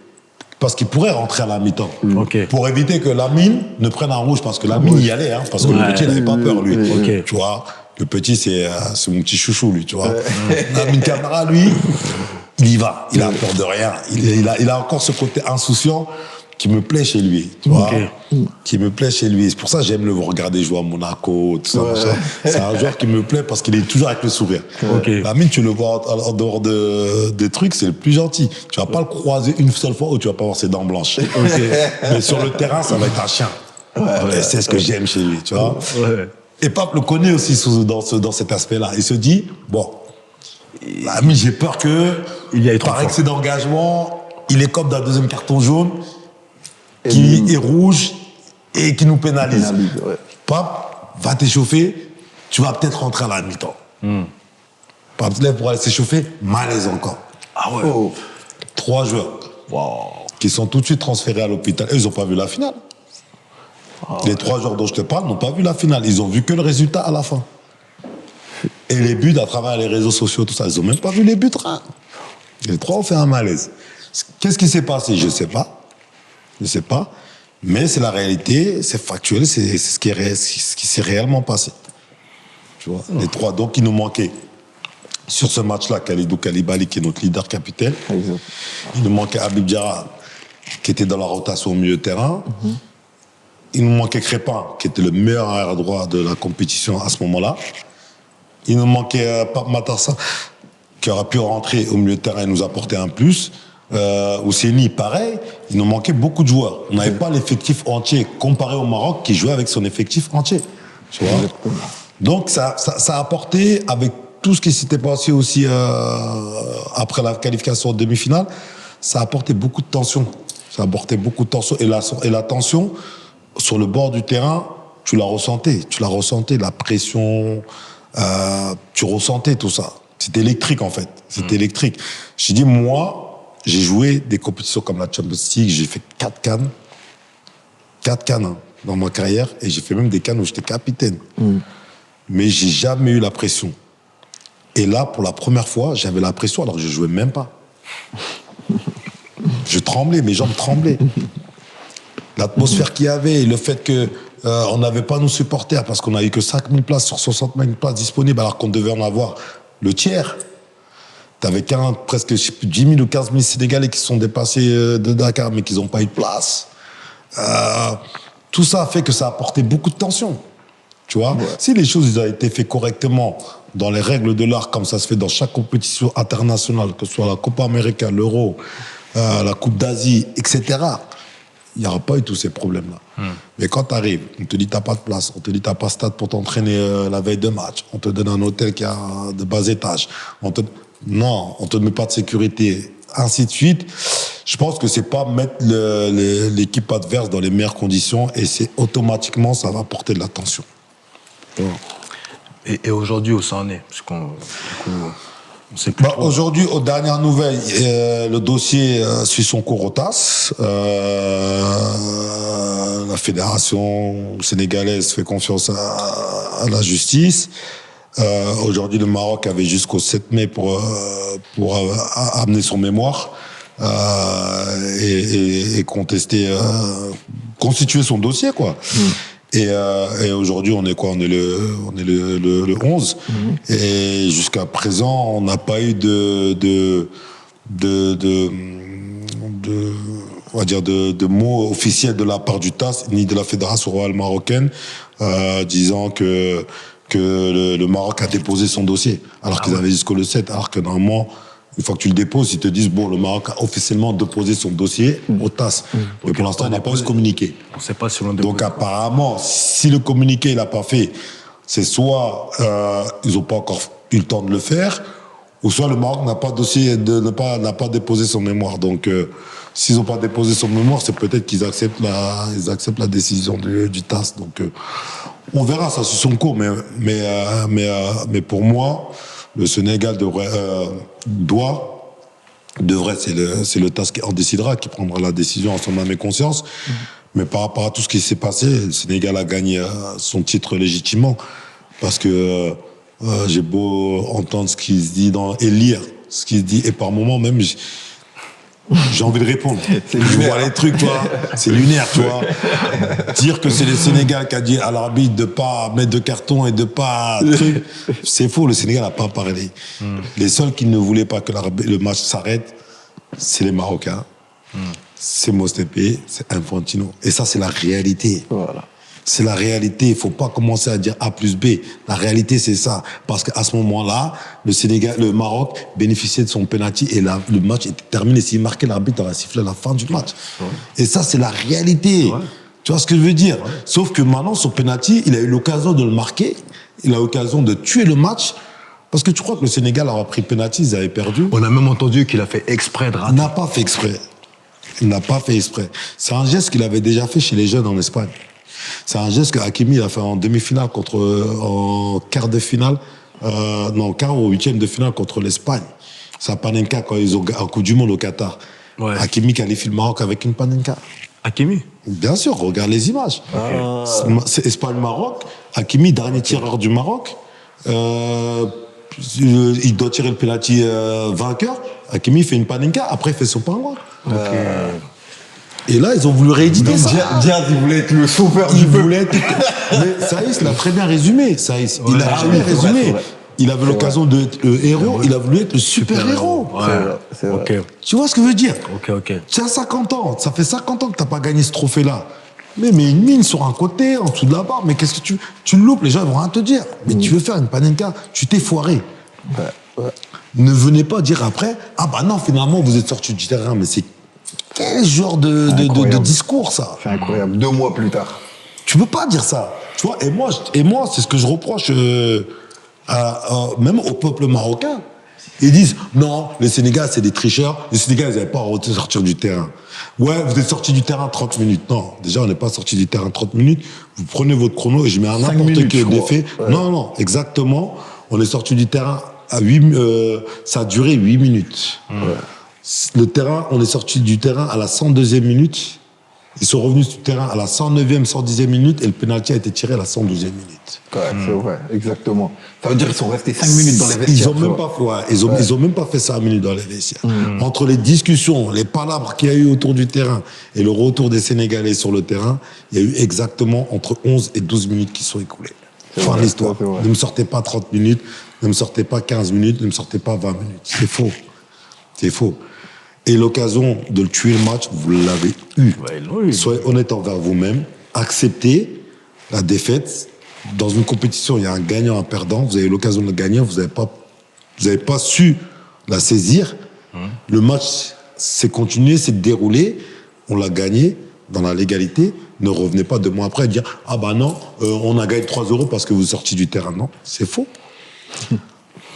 Parce qu'il pourrait rentrer à la mi-temps. Ok. Pour éviter que Lamine ne prenne un rouge, parce que Lamine y allait, hein, parce que le petit, il n'avait pas peur, lui. Ok. Tu vois, le petit, c'est mon petit chouchou, lui, tu vois. Lamine Camara, lui, il y va. Il a peur de rien. Il a encore ce côté insouciant qui me plaît chez lui, tu vois. Qui me plaît chez lui. C'est pour ça que j'aime le regarder jouer à Monaco, tout ça, machin. C'est un joueur qui me plaît parce qu'il est toujours avec le sourire. Lamine, tu le vois en dehors des trucs, c'est le plus gentil. Tu vas pas le croiser une seule fois où tu vas pas voir ses dents blanches. Mais sur le terrain, ça va être un chien. Et c'est ce que j'aime chez lui, tu vois. Et Pape le connaît aussi dans cet aspect-là. Il se dit, bon, Lamine, j'ai peur que, par excès d'engagement, il est comme d'un deuxième carton jaune, qui est rouge et qui nous pénalise. Pape, va t'échauffer, tu vas peut-être rentrer à la mi-temps. Pape se lève pour aller s'échauffer, malaise encore. Ah ouais. 3 joueurs qui sont tout de suite transférés à l'hôpital. Eux, ils n'ont pas vu la finale. Les 3 joueurs dont je te parle n'ont pas vu la finale. Ils ont vu que le résultat à la fin. Et les buts à travers les réseaux sociaux, tout ça, ils n'ont même pas vu les buts. Les 3 ont fait un malaise. Qu'est-ce qui s'est passé? Je ne sais pas. Je ne sais pas. Mais c'est la réalité, c'est factuel, c'est ce qui s'est réellement passé. Tu vois, les 3. Donc, il nous manquait, sur ce match-là, Khalidou Koulibaly, qui est notre leader capitaine. Il nous manquait Habib Diarra, qui était dans la rotation au milieu de terrain. Il nous manquait Crépin, qui était le meilleur arrière droit de la compétition à ce moment-là. Il nous manquait Pape Matar Sarr, qui aurait pu rentrer au milieu de terrain et nous apporter un plus. Ousseni, pareil, il nous manquait beaucoup de joueurs. On n'avait pas l'effectif entier comparé au Maroc qui jouait avec son effectif entier. Tu vois. Donc ça a apporté, avec tout ce qui s'était passé aussi après la qualification en demi-finale, ça a apporté beaucoup de tension. Ça a apporté beaucoup de tension. Et la tension, sur le bord du terrain, tu la ressentais. Tu la ressentais, la pression, tu ressentais tout ça. C'était électrique en fait. C'était électrique. J'ai dit, moi, j'ai joué des compétitions comme la Champions League, j'ai fait 4 CAN. 4 CAN dans ma carrière, et j'ai fait même des CAN où j'étais capitaine. Mais j'ai jamais eu la pression. Et là, pour la première fois, j'avais la pression alors que je jouais même pas. Je tremblais, mes jambes tremblaient. L'atmosphère qu'il y avait, et le fait que on n'avait pas nos supporters, parce qu'on n'avait que 5000 places sur 60 000 places disponibles, alors qu'on devait en avoir le tiers. T'avais presque 10 000 ou 15 000 Sénégalais qui se sont dépassés de Dakar, mais qui n'ont pas eu de place. Tout ça a fait que ça a apporté beaucoup de tension. Tu vois, si les choses ont été faites correctement, dans les règles de l'art, comme ça se fait dans chaque compétition internationale, que ce soit la Copa América, l'Euro, la Coupe d'Asie, etc., il n'y aura pas eu tous ces problèmes-là. Mais quand tu arrives, on te dit t'as pas de place, on te dit t'as pas de stade pour t'entraîner la veille de match, on te donne un hôtel qui a de bas étage, non, on te met pas de sécurité, ainsi de suite. Je pense que c'est pas mettre l'équipe adverse dans les meilleures conditions, et c'est automatiquement, ça va apporter de la tension. Et aujourd'hui, où ça en est? Parce qu'on, du coup, on sait plus trop. Aujourd'hui, aux dernières nouvelles, le dossier suit son cours au TAS. La fédération sénégalaise fait confiance à la justice. Aujourd'hui, le Maroc avait jusqu'au 7 mai pour amener son mémoire et contester, constituer son dossier, quoi. Et aujourd'hui, on est quoi? On est le 11. Et jusqu'à présent, on n'a pas eu on va dire de mots officiels de la part du TAS ni de la Fédération royale marocaine disant que le Maroc a déposé son dossier, alors qu'ils avaient jusqu'au le 7, alors que normalement, une fois que tu le déposes, ils te disent, bon, le Maroc a officiellement déposé son dossier au TAS. Mais pour l'instant, on n'a pas eu ce communiqué. On ne sait pas si on a Donc apparemment, si le communiqué il n'a pas fait, c'est soit ils n'ont pas encore eu le temps de le faire, ou soit le Maroc n'a pas déposé son mémoire. Donc s'ils n'ont pas déposé son mémoire, c'est peut-être qu'ils acceptent la décision du TAS. Donc on verra, ça sur son cours. Mais pour moi, le Sénégal devrait, c'est le TAS qui en décidera, qui prendra la décision en son âme et conscience. Mais par rapport à tout ce qui s'est passé, le Sénégal a gagné son titre légitimement. Parce que j'ai beau entendre ce qui se dit et lire ce qui se dit, et par moments même, J'ai envie de répondre. C'est Je lunaire. vois les trucs, tu vois. C'est lunaire, tu vois. Dire que c'est le Sénégal qui a dit à l'arbitre de pas mettre de carton et de pas truc, c'est faux. Le Sénégal n'a pas parlé. Les seuls qui ne voulaient pas que le match s'arrête, c'est les Marocains. C'est Mostépé, c'est Infantino. Et ça, c'est la réalité. Voilà. C'est la réalité. Il faut pas commencer à dire A plus B. La réalité, c'est ça. Parce qu'à ce moment-là, le Maroc bénéficiait de son penalty et le match était terminé. S'il marquait, l'arbitre aurait sifflé à la fin du match. Et ça, c'est la réalité. Tu vois ce que je veux dire? Sauf que maintenant, son penalty, il a eu l'occasion de le marquer. Il a eu l'occasion de tuer le match. Parce que tu crois que le Sénégal aura pris penalty, ils avaient perdu. On a même entendu qu'il a fait exprès de Il rater. n'a pas fait exprès. Il n'a pas fait exprès. C'est un geste qu'il avait déjà fait chez les jeunes en Espagne. C'est un geste que Hakimi a fait en demi-finale en quart de finale, quart ou huitième de finale contre l'Espagne. C'est à Panenka quand ils ont en Coupe du Monde au Qatar. Ouais. Hakimi qualifie le Maroc avec une Panenka. Hakimi. Bien sûr, regarde les images. C'est Espagne-Maroc. Hakimi, dernier tireur du Maroc. Il doit tirer le penalty vainqueur. Hakimi fait une Panenka, après il fait son pingouin. Et là, ils ont voulu rééditer ça. Diaz, il voulait être le sauveur Il du peuple. voulait être... Mais Saïs l'a très bien résumé. Saïs, il a très bien c'est vrai, résumé. c'est vrai. Il avait l'occasion d'être le héros, il a voulu être le super-héros. C'est vrai. Ok. Tu vois ce que je veux dire? Ok. Tu as 50 ans, ça fait 50 ans que tu n'as pas gagné ce trophée-là. Mais une mine sur un côté, en dessous de la barre, mais qu'est-ce que tu le loupes, les gens vont rien te dire. Mais tu veux faire une Panenka, tu t'es foiré. Ne venez pas dire après, ah bah non, finalement, vous êtes sorti du terrain, mais c'est quel genre de discours, ça? C'est incroyable. 2 mois plus tard. Tu peux pas dire ça. Tu vois, et moi, c'est ce que je reproche même au peuple marocain. Ils disent, non, les Sénégal, c'est des tricheurs. Les Sénégal, ils n'avaient pas à sortir du terrain. Ouais, vous êtes sortis du terrain 30 minutes. Non, déjà, on n'est pas sorti du terrain 30 minutes. Vous prenez votre chrono et je mets un 5 n'importe minutes, quel je crois. défait. Ouais. Non, exactement. On est sorti du terrain à ça a duré 8 minutes. Le terrain, on est sorti du terrain à la 102e minute. Ils sont revenus sur le terrain à la 109e, 110e minute et le pénalty a été tiré à la 112e minute. Ouais, c'est vrai, exactement. Ça veut dire qu'ils sont restés 5 minutes dans les vestiaires. Ils ont tu même vois. pas fait, ouais, ils ont même pas fait 5 minutes dans les vestiaires. Entre les discussions, les palabres qu'il y a eu autour du terrain et le retour des Sénégalais sur le terrain, il y a eu exactement entre 11 et 12 minutes qui sont écoulées. Fin de l'histoire. c'est vrai. Ne me sortez pas 30 minutes, ne me sortez pas 15 minutes, ne me sortez pas 20 minutes. C'est faux. C'est faux. Et l'occasion de le tuer le match, vous l'avez eu. Ouais, ils l'ont eu. Soyez honnête envers vous-même. Acceptez la défaite. Dans une compétition, il y a un gagnant, un perdant. Vous avez l'occasion de le gagner, vous n'avez pas su la saisir. Le match s'est continué, s'est déroulé. On l'a gagné dans la légalité. Ne revenez pas 2 mois après et dire « Ah bah non, on a gagné 3 € parce que vous êtes sortis du terrain. » Non, c'est faux.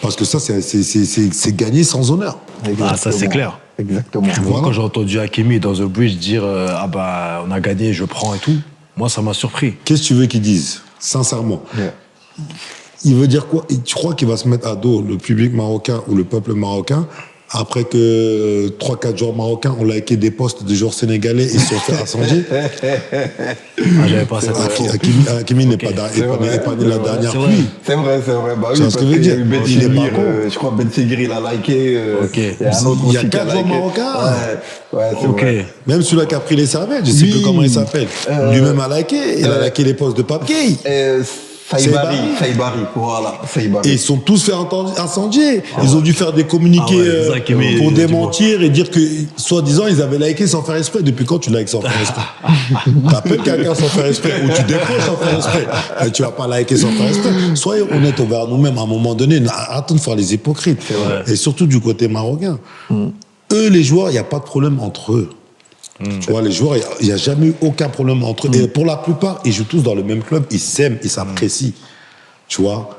Parce que ça, c'est gagné sans honneur. Ah, ça, c'est clair. Exactement. Moi, quand j'ai entendu Hakimi dans The Bridge dire ah bah on a gagné, je prends et tout, moi ça m'a surpris. Qu'est-ce que tu veux qu'ils disent? Sincèrement. Yeah. Il veut dire quoi? Tu crois qu'il va se mettre à dos le public marocain ou le peuple marocain après que 3-4 joueurs marocains ont liké des posts de joueurs sénégalais et se sont fait incendier? Ah, j'avais pas cette info. Hakimi n'est pas né la dernière C'est vrai. pluie. C'est vrai. Bah Tu oui, vois ce que parce je veux qu'il y a dire? eu Ben Il est pas Seguir, con. je crois Ben Seguir, il a liké. Ok. Il y a un autre Il y a aussi qui 4 joueurs liké. marocains. Ouais, c'est Ok. vrai. Même celui-là qui a pris les cervelles, je sais Oui. plus comment il s'appelle. Lui-même a liké. Il a liké les posts de Pape Gueye. Saïbari, voilà, Saïbari. Et ils sont tous fait incendier. Ils ont dû faire des communiqués Ah ouais, Hakimi, pour du démentir et dire que, soi-disant, ils avaient liké sans faire exprès. Depuis quand tu likes sans faire exprès? T'appelles quelqu'un sans faire exprès ou tu décroches sans faire exprès. Et tu vas pas liker sans faire exprès. Soyez honnêtes envers nous-mêmes à un moment donné. Arrêtons de faire les hypocrites. Et surtout du côté marocain. Eux, les joueurs, il n'y a pas de problème entre eux. Tu vois, les joueurs, il n'y a jamais eu aucun problème entre eux. Et pour la plupart, ils jouent tous dans le même club, ils s'aiment, ils s'apprécient. Tu vois,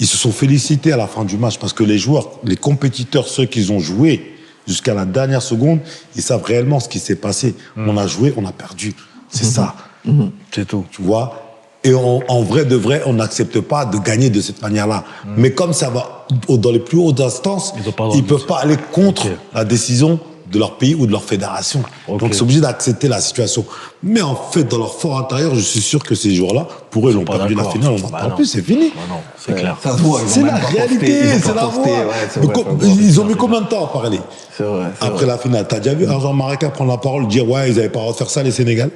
ils se sont félicités à la fin du match parce que les joueurs, les compétiteurs, ceux qui ont joué jusqu'à la dernière seconde, ils savent réellement ce qui s'est passé. On a joué, on a perdu. C'est ça. C'est tout. Tu vois. Et en vrai de vrai, on n'accepte pas de gagner de cette manière-là. Mais comme ça va dans les plus hautes instances, Ils ont pas le droit ils de peuvent pas aller contre Ok. la décision de leur pays ou de leur fédération. Ok. Donc, ils sont obligés d'accepter la situation. Mais en fait, dans leur fort intérieur, je suis sûr que ces joueurs-là, pour eux, ils n'ont pas perdu la d'accord. finale, on n'en Bah parle non. plus, c'est fini. Bah non, c'est clair. Ça se voit. ils ont C'est même la pas posté, réalité, ils ont c'est pas la posté, voix. ouais, c'est vrai, ça se voit. Ils ont mis combien de temps à parler C'est vrai. après la finale? T'as déjà vu Arjan Maraka prendre la parole, dire ouais, ils n'avaient pas le droit de faire ça, les Sénégal?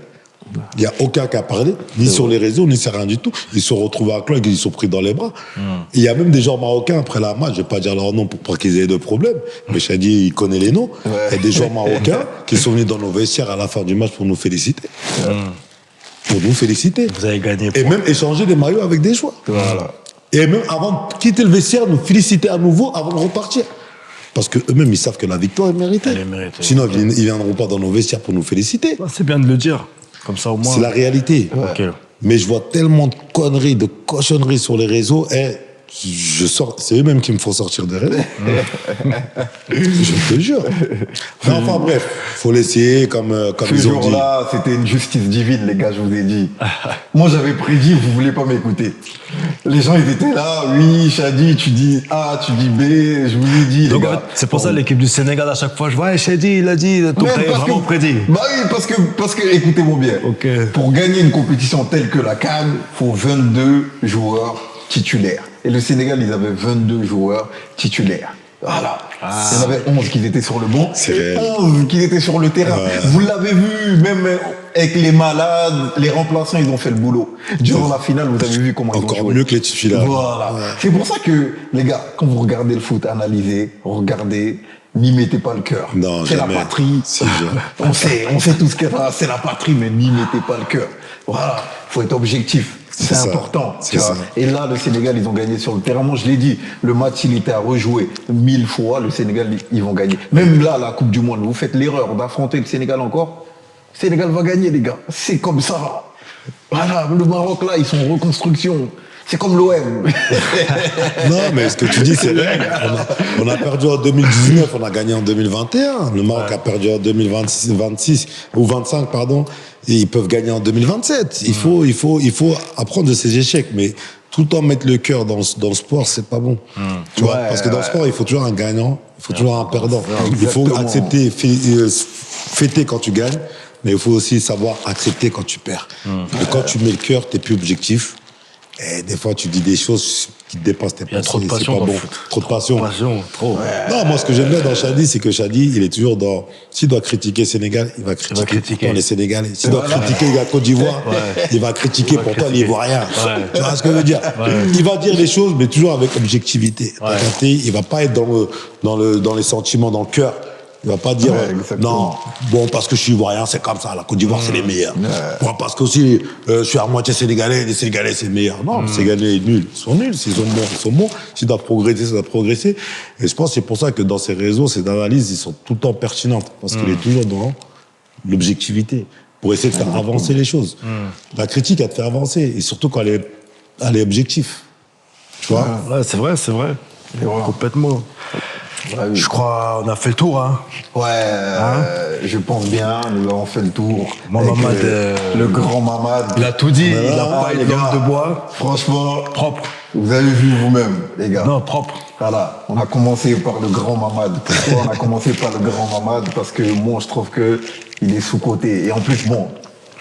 Il n'y a aucun qui a parlé, ni sur les réseaux, ni sur rien du tout. Ils se sont retrouvés à Clogue, ils se sont pris dans les bras. Et il y a même des gens marocains après la match, je vais pas dire leur nom pour pas qu'ils aient de problème, mais Chadi, il connaît les noms. Il y a des gens marocains qui sont venus dans nos vestiaires à la fin du match pour nous féliciter. Pour nous féliciter. Vous avez gagné. Et même échanger des maillots avec des joueurs. Voilà. Et même avant de quitter le vestiaire, nous féliciter à nouveau avant de repartir. Parce qu'eux-mêmes, ils savent que la victoire est méritée. Elle est méritée. Sinon, ils viendront pas dans nos vestiaires pour nous féliciter. Ah, c'est bien de le dire. Comme ça, au moins. C'est la réalité. Ok. Mais je vois tellement de conneries, de cochonneries sur les réseaux. Et je sors, c'est eux-mêmes qui me font sortir des réseaux. Je te jure. Mais enfin bref, faut l'essayer comme Ce ils ont dit. jour-là, c'était une justice divine, les gars, je vous ai dit. Moi, j'avais prédit, vous voulez pas m'écouter. Les gens, ils étaient là, oui, Chadi, tu dis A, tu dis B, je vous ai dit, les Donc, en gars. fait, c'est pour ça l'équipe du Sénégal, à chaque fois, je vois, Chadi, il a dit, ton Même frère est parce vraiment que- prédit. Bah oui, parce que écoutez-moi bien. Ok. Pour gagner une compétition telle que la CAN, il faut 22 joueurs titulaires. Et le Sénégal, ils avaient 22 joueurs titulaires. Voilà. Il y en avait 11 qui étaient sur le banc C'est et réel. 11 qui étaient sur le terrain. Vous l'avez vu, même avec les malades, les remplaçants, ils ont fait le boulot. Durant la finale, vous avez vu comment ils ont Encore joué. mieux que les titulaires. Voilà. C'est pour ça que, les gars, quand vous regardez le foot, analysez, regardez, n'y mettez pas le cœur. Non, C'est la jamais. patrie. C'est bien. On sait tout ce que c'est la patrie, mais n'y mettez pas le cœur. Voilà. Faut être objectif. C'est ça. important. C'est tu vois. ça. Et là, le Sénégal, ils ont gagné sur le terrain. Moi, je l'ai dit, le match, il était à rejouer 1000 fois. Le Sénégal, ils vont gagner. Même là, la Coupe du Monde, vous faites l'erreur d'affronter le Sénégal encore. Le Sénégal va gagner, les gars. C'est comme ça. Voilà, le Maroc, là, ils sont en reconstruction. C'est comme l'OM. Non, mais ce que tu dis, c'est vrai. On a perdu en 2019, on a gagné en 2021. Le Maroc a perdu en 2026 ou 25, pardon. Et ils peuvent gagner en 2027. Il faut apprendre de ces échecs, mais tout le temps mettre le cœur dans le sport, c'est pas bon. Tu vois, Ouais, parce que dans le sport, il faut toujours un gagnant, il faut toujours un perdant. Il faut Exactement. accepter, fêter quand tu gagnes, mais il faut aussi savoir accepter quand tu perds. Et quand tu mets le cœur, t'es plus objectif. Et des fois, tu dis des choses qui te dépassent tes Il y a trop de c'est passion pas dans le bon. foot. Trop de passion. Trop. Non, moi, ce que j'aime bien dans Chadi, c'est que Chadi, il est toujours dans. S'il doit critiquer Sénégal, il va critiquer pour les Sénégalais. S'il doit critiquer la Côte d'Ivoire, il va critiquer pour toi l'Ivoirien. Tu vois ce que je veux dire? Il va dire les choses, mais toujours avec objectivité. T'as capté? Il va pas être dans les sentiments, dans le cœur. Il va pas dire non, bon, parce que je suis ivoirien, c'est comme ça. La Côte d'Ivoire, c'est les meilleurs. Bon, parce que aussi, je suis à moitié sénégalais, les Sénégalais, c'est les meilleurs. Non, les Sénégalais, nuls. Ils sont nuls. S'ils sont bons, ils sont bons. S'ils doivent progresser, ça doit progresser. Et je pense que c'est pour ça que dans ces réseaux, ces analyses, ils sont tout le temps pertinentes. Parce qu'il est toujours dans l'objectivité. Pour essayer de faire avancer les choses. La critique, elle te fait avancer. Et surtout quand elle est objective. Tu vois? Ouais, c'est vrai. Et voilà. Complètement. Ouais, oui. Je crois, on a fait le tour, hein. Ouais, je pense bien, nous avons fait le tour. Mon Avec, Mamad, le grand Mamad. Il a tout dit, il a Ah, pas les une gars, langue de bois. Franchement, Propre. vous avez vu vous-même, les gars. Non, propre. Voilà, on a commencé par le grand Mamad. Pourquoi on a commencé par le grand Mamad? Parce que moi, je trouve que il est sous-coté. Et en plus, bon,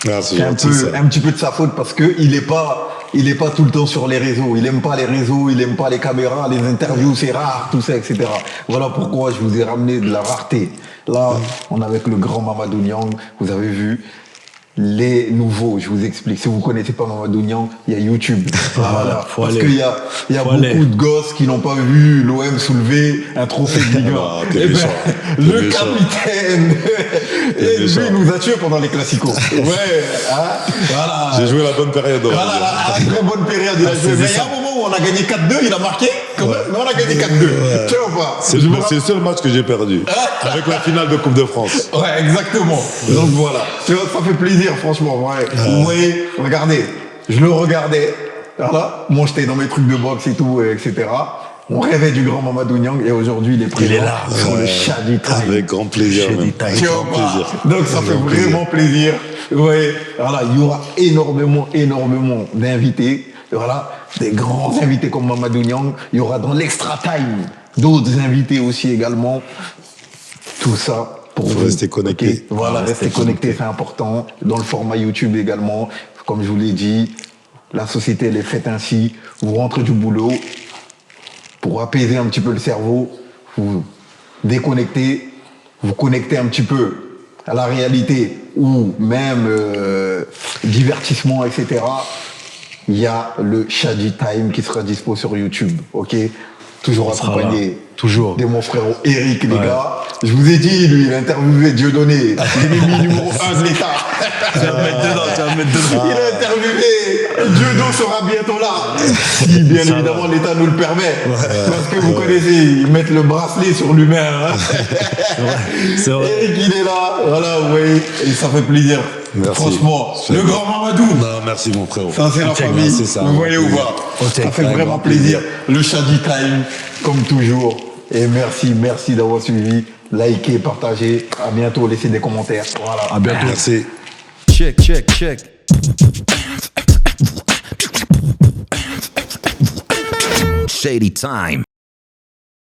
Ah, c'est c'est gentil, ça. un petit peu de sa faute parce que il est pas tout le temps sur les réseaux. Il aime pas les réseaux, il aime pas les caméras, les interviews, c'est rare, tout ça, etc. Voilà pourquoi je vous ai ramené de la rareté. Là, on est avec le grand Mamadou Niang. Vous avez vu les nouveaux, je vous explique. Si vous connaissez pas Mamadou Niang, il y a YouTube. Voilà. faut Parce aller. qu'il y a Faut beaucoup aller. de gosses qui n'ont pas vu l'OM soulever un trophée de Ligue 1. Ah, t'es Eh ben, méchant. T'es le méchant. capitaine, et lui, méchant. il nous a tués pendant les classicos. Ouais, hein, voilà. J'ai joué la bonne période. on va Voilà, dire. la très bonne période. Il a joué. Mais il y a un moment où on a gagné 4-2, il a marqué. Comment on a gagné 4-2. Tu vois ou pas? C'est le seul match que j'ai perdu. Avec la finale de Coupe de France. Ouais, exactement. Donc voilà. Tu vois, ça fait plaisir, franchement. Ouais. Vous voyez, regardez. Je le regardais. Voilà. Moi, j'étais dans mes trucs de boxe et tout, etc. On rêvait du grand Mamadou Niang et aujourd'hui, il est présent. Il est là. Sur le Shadi Time. Avec grand plaisir. Chez même. Dita. Avec Tu grand vois pas. plaisir. Donc ça fait vraiment plaisir. Ouais. Voilà, il y aura énormément d'invités. Voilà, des grands invités comme Mamadou Niang. Il y aura dans l'Extra Time d'autres invités aussi également. Tout ça pour Faut vous. rester connecté. Ok. Voilà, rester connecté, c'est important. Dans le format YouTube également, comme je vous l'ai dit, la société, elle est faite ainsi. Vous rentrez du boulot, pour apaiser un petit peu le cerveau, vous déconnectez, vous connectez un petit peu à la réalité ou même divertissement, etc. Il y a le Shadi Time qui sera dispo sur YouTube, ok? Toujours On sera accompagné là. Toujours. de mon frère Eric, les gars. Je vous ai dit, lui, il a interviewé Dieudonné, l'ennemi numéro 1 de l'État. Tu vas me mettre dedans, tu vas me mettre dedans. Il a interviewé. Dieudo sera bientôt là. Si, bien Inch'Allah. évidemment, l'État nous le permet. Parce que vous connaissez, ils mettent le bracelet sur l'humain. Hein. C'est vrai. Eric, il est là. Voilà, oui. Et ça fait plaisir. Merci. Franchement, C'est le bon. grand Mamadou. Non, merci mon frérot. Ça, c'est la check, famille. c'est ça. Vous voyez ou pas? On Ça check. fait Avec vraiment grand plaisir. plaisir. Le Shadi Time, comme toujours. Et merci d'avoir suivi. Likez, partagez. À bientôt. Laissez des commentaires. Voilà. À bientôt. Merci. Check, check, check. Shady time.